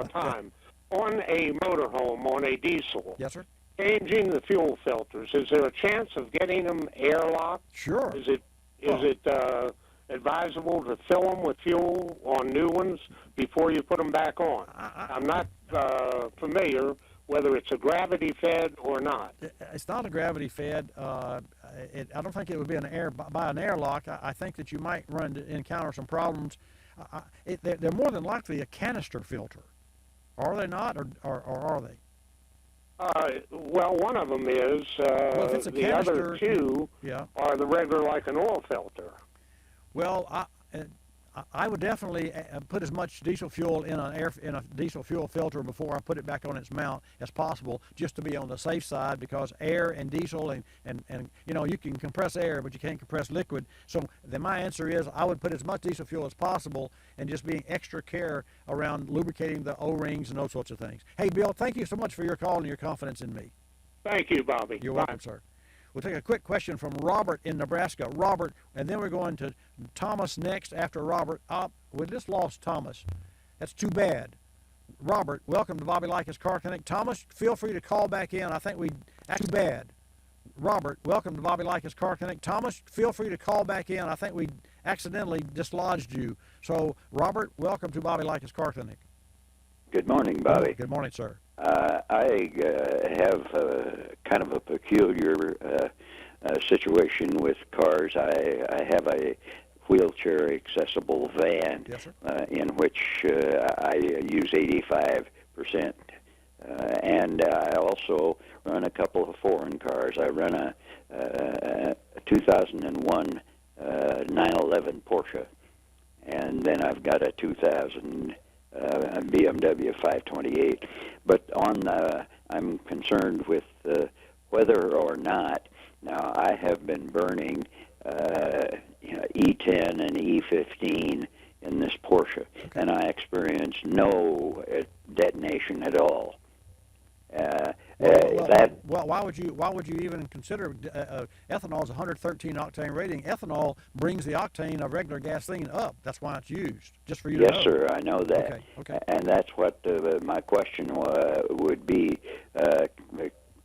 time. On a motorhome, on a diesel, yes, sir, changing the fuel filters, is there a chance of getting them airlocked? Sure. Is it advisable to fill them with fuel on new ones before you put them back on? I'm not familiar whether it's a gravity fed or not. It's not a gravity fed. I don't think it would be by an airlock. I think that you might encounter some problems. They're more than likely a canister filter. Are they not, or are they? Well, one of them is. Well, if it's a the canister, other two are the regular, like an oil filter. Well, I would definitely put as much diesel fuel in a diesel fuel filter before I put it back on its mount as possible, just to be on the safe side, because air and diesel and you know, you can compress air, but you can't compress liquid. So then my answer is I would put as much diesel fuel as possible and just being extra care around lubricating the O-rings and those sorts of things. Hey, Bill, thank you so much for your call and your confidence in me. Thank you, Bobby. You're welcome, sir. We'll take a quick question from Robert in Nebraska. Robert, and then we're going to Thomas next after Robert. We just lost Thomas. That's too bad. Robert, welcome to Bobby Likis Car Clinic. Thomas, feel free to call back in. I think that's too bad. Robert, welcome to Bobby Likis Car Clinic. Thomas, feel free to call back in. I think we accidentally dislodged you. So, Robert, welcome to Bobby Likis Car Clinic. Good morning, Bobby. Good morning, sir. I have kind of a peculiar situation with cars. I have a wheelchair accessible van, yes, sir. In which I use 85%. And I also run a couple of foreign cars. I run a 2001 911 Porsche, and then I've got a 2000 BMW 528. But I'm concerned with whether or not, now I have been burning E10 and E15 in this Porsche, and I experienced no detonation at all. Why would you even consider ethanol's 113 octane rating? Ethanol brings the octane of regular gasoline up. That's why it's used, just for you to know. Yes, sir, I know that. Okay. And that's what my question would be.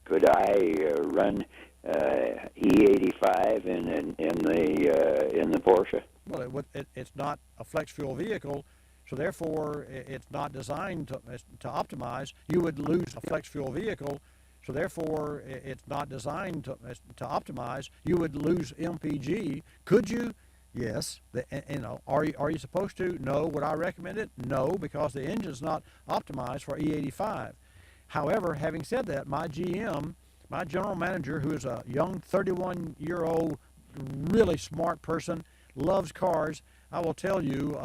Could I run E85 in the Porsche? Well, it's not a flex fuel vehicle, so therefore it's not designed to optimize. You would lose a flex fuel vehicle, so therefore it's not designed to optimize. You would lose MPG. Could you? Yes. Are you supposed to? No. Would I recommend it? No, because the engine's not optimized for E85. However, having said that, my GM, my general manager, who is a young 31-year-old, really smart person, loves cars. I will tell you,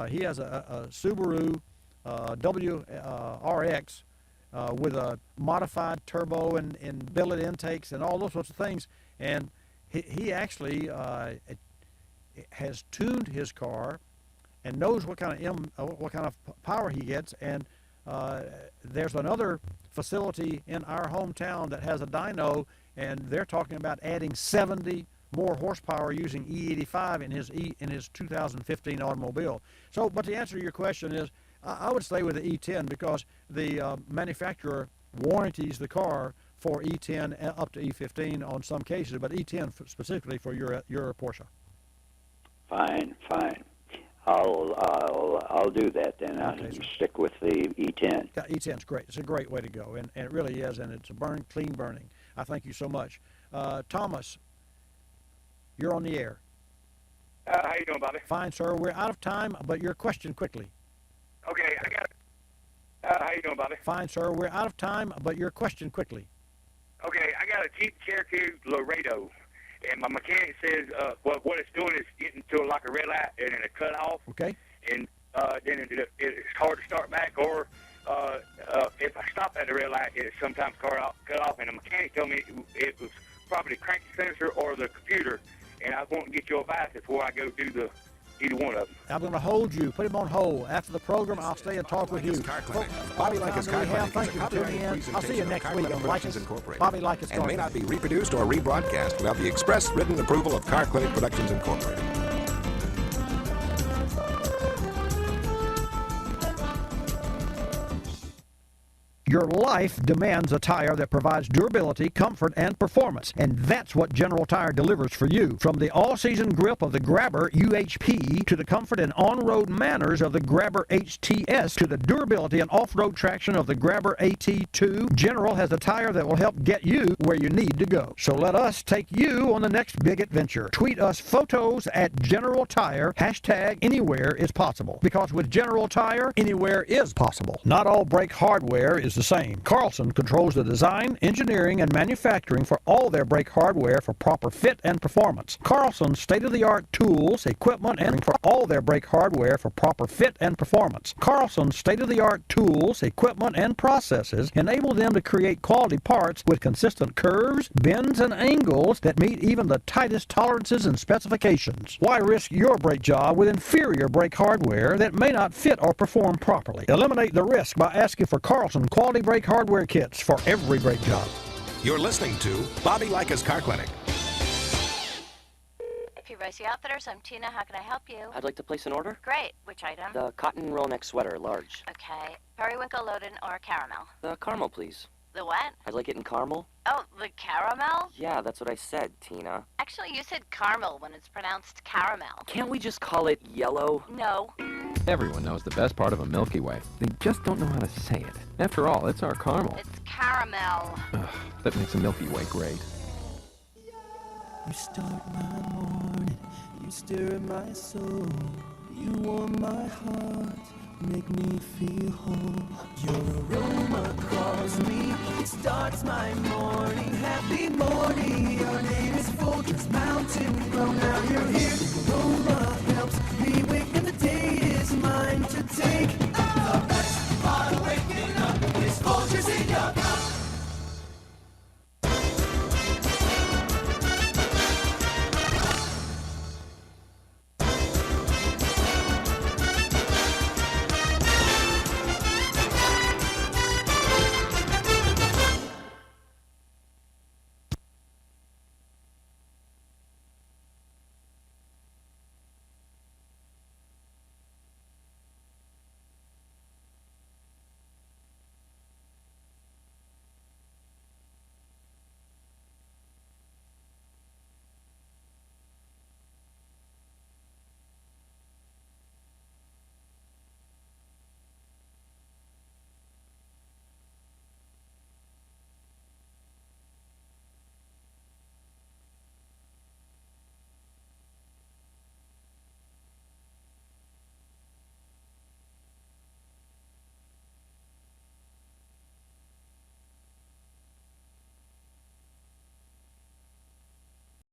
he has a Subaru WRX with a modified turbo and billet intakes and all those sorts of things. And he actually has tuned his car and knows what kind of power he gets. And there's another facility in our hometown that has a dyno, and they're talking about adding 70 more horsepower using E85 in his 2015 automobile. So, but the answer to your question is, I would stay with the E10 because the manufacturer warranties the car for E10 up to E15 on some cases, but E10 specifically for your Porsche. Fine. I'll do that then. I'll stick with the E10. Yeah, E10's great. It's a great way to go, and it really is, and it's clean burning. I thank you so much. Thomas, you're on the air. How you doing, Bobby? Fine, sir. We're out of time, but your question quickly. Okay, I got it. How you doing, Bobby? Fine, sir. We're out of time, but your question quickly. Okay, I got a Jeep Cherokee Laredo, and my mechanic says, what it's doing is getting to like a red light and then a cut off. Okay. And then it's hard to start back, or if I stop at the red light, it sometimes cut off. And the mechanic told me it was probably the crank sensor or the computer, and I want to get your advice before I go do either one of them. I'm going to hold you. Put him on hold. After the program, I'll stay and talk with you. Bobby Likis Car Clinic. Thank you for tuning in. I'll see you next week on Likis. Bobby Likis Car and may not be reproduced or rebroadcast without the express written approval of Car Clinic Productions Incorporated. Your life demands a tire that provides durability, comfort, and performance, and that's what General Tire delivers for you. From the all-season grip of the Grabber UHP to the comfort and on-road manners of the Grabber HTS to the durability and off-road traction of the Grabber AT2, General has a tire that will help get you where you need to go. So let us take you on the next big adventure. Tweet us photos at General Tire, hashtag anywhere is possible. Because with General Tire, anywhere is possible. Not all brake hardware is the same. Carlson controls the design, engineering, and manufacturing for all their brake hardware for proper fit and performance. Carlson's state-of-the-art tools, equipment, and for all their brake hardware for proper fit and performance. Carlson's state-of-the-art tools, equipment, and processes enable them to create quality parts with consistent curves, bends, and angles that meet even the tightest tolerances and specifications. Why risk your brake job with inferior brake hardware that may not fit or perform properly? Eliminate the risk by asking for Carlson quality brake hardware kits for every brake job. You're listening to Bobby Likis Car Clinic. PVC Outfitters, I'm Tina. How can I help you? I'd like to place an order. Great. Which item? The cotton roll neck sweater, large. Okay. Periwinkle loaded or caramel? The caramel, please. The what? I'd like it in caramel. Oh, the caramel? Yeah, that's what I said, Tina. Actually, you said caramel when it's pronounced caramel. Can't we just call it yellow? No. Everyone knows the best part of a Milky Way. They just don't know how to say it. After all, it's our caramel. It's caramel. Ugh, that makes a Milky Way great. You start my morning, you stir in my soul, you warm my heart, make me feel whole. Your aroma calls me, it starts my morning, happy morning. Your name is Folgers Mountain Glow, now you're here. Aroma helps me wake and the day is mine to take. The best part of waking up is Folgers in your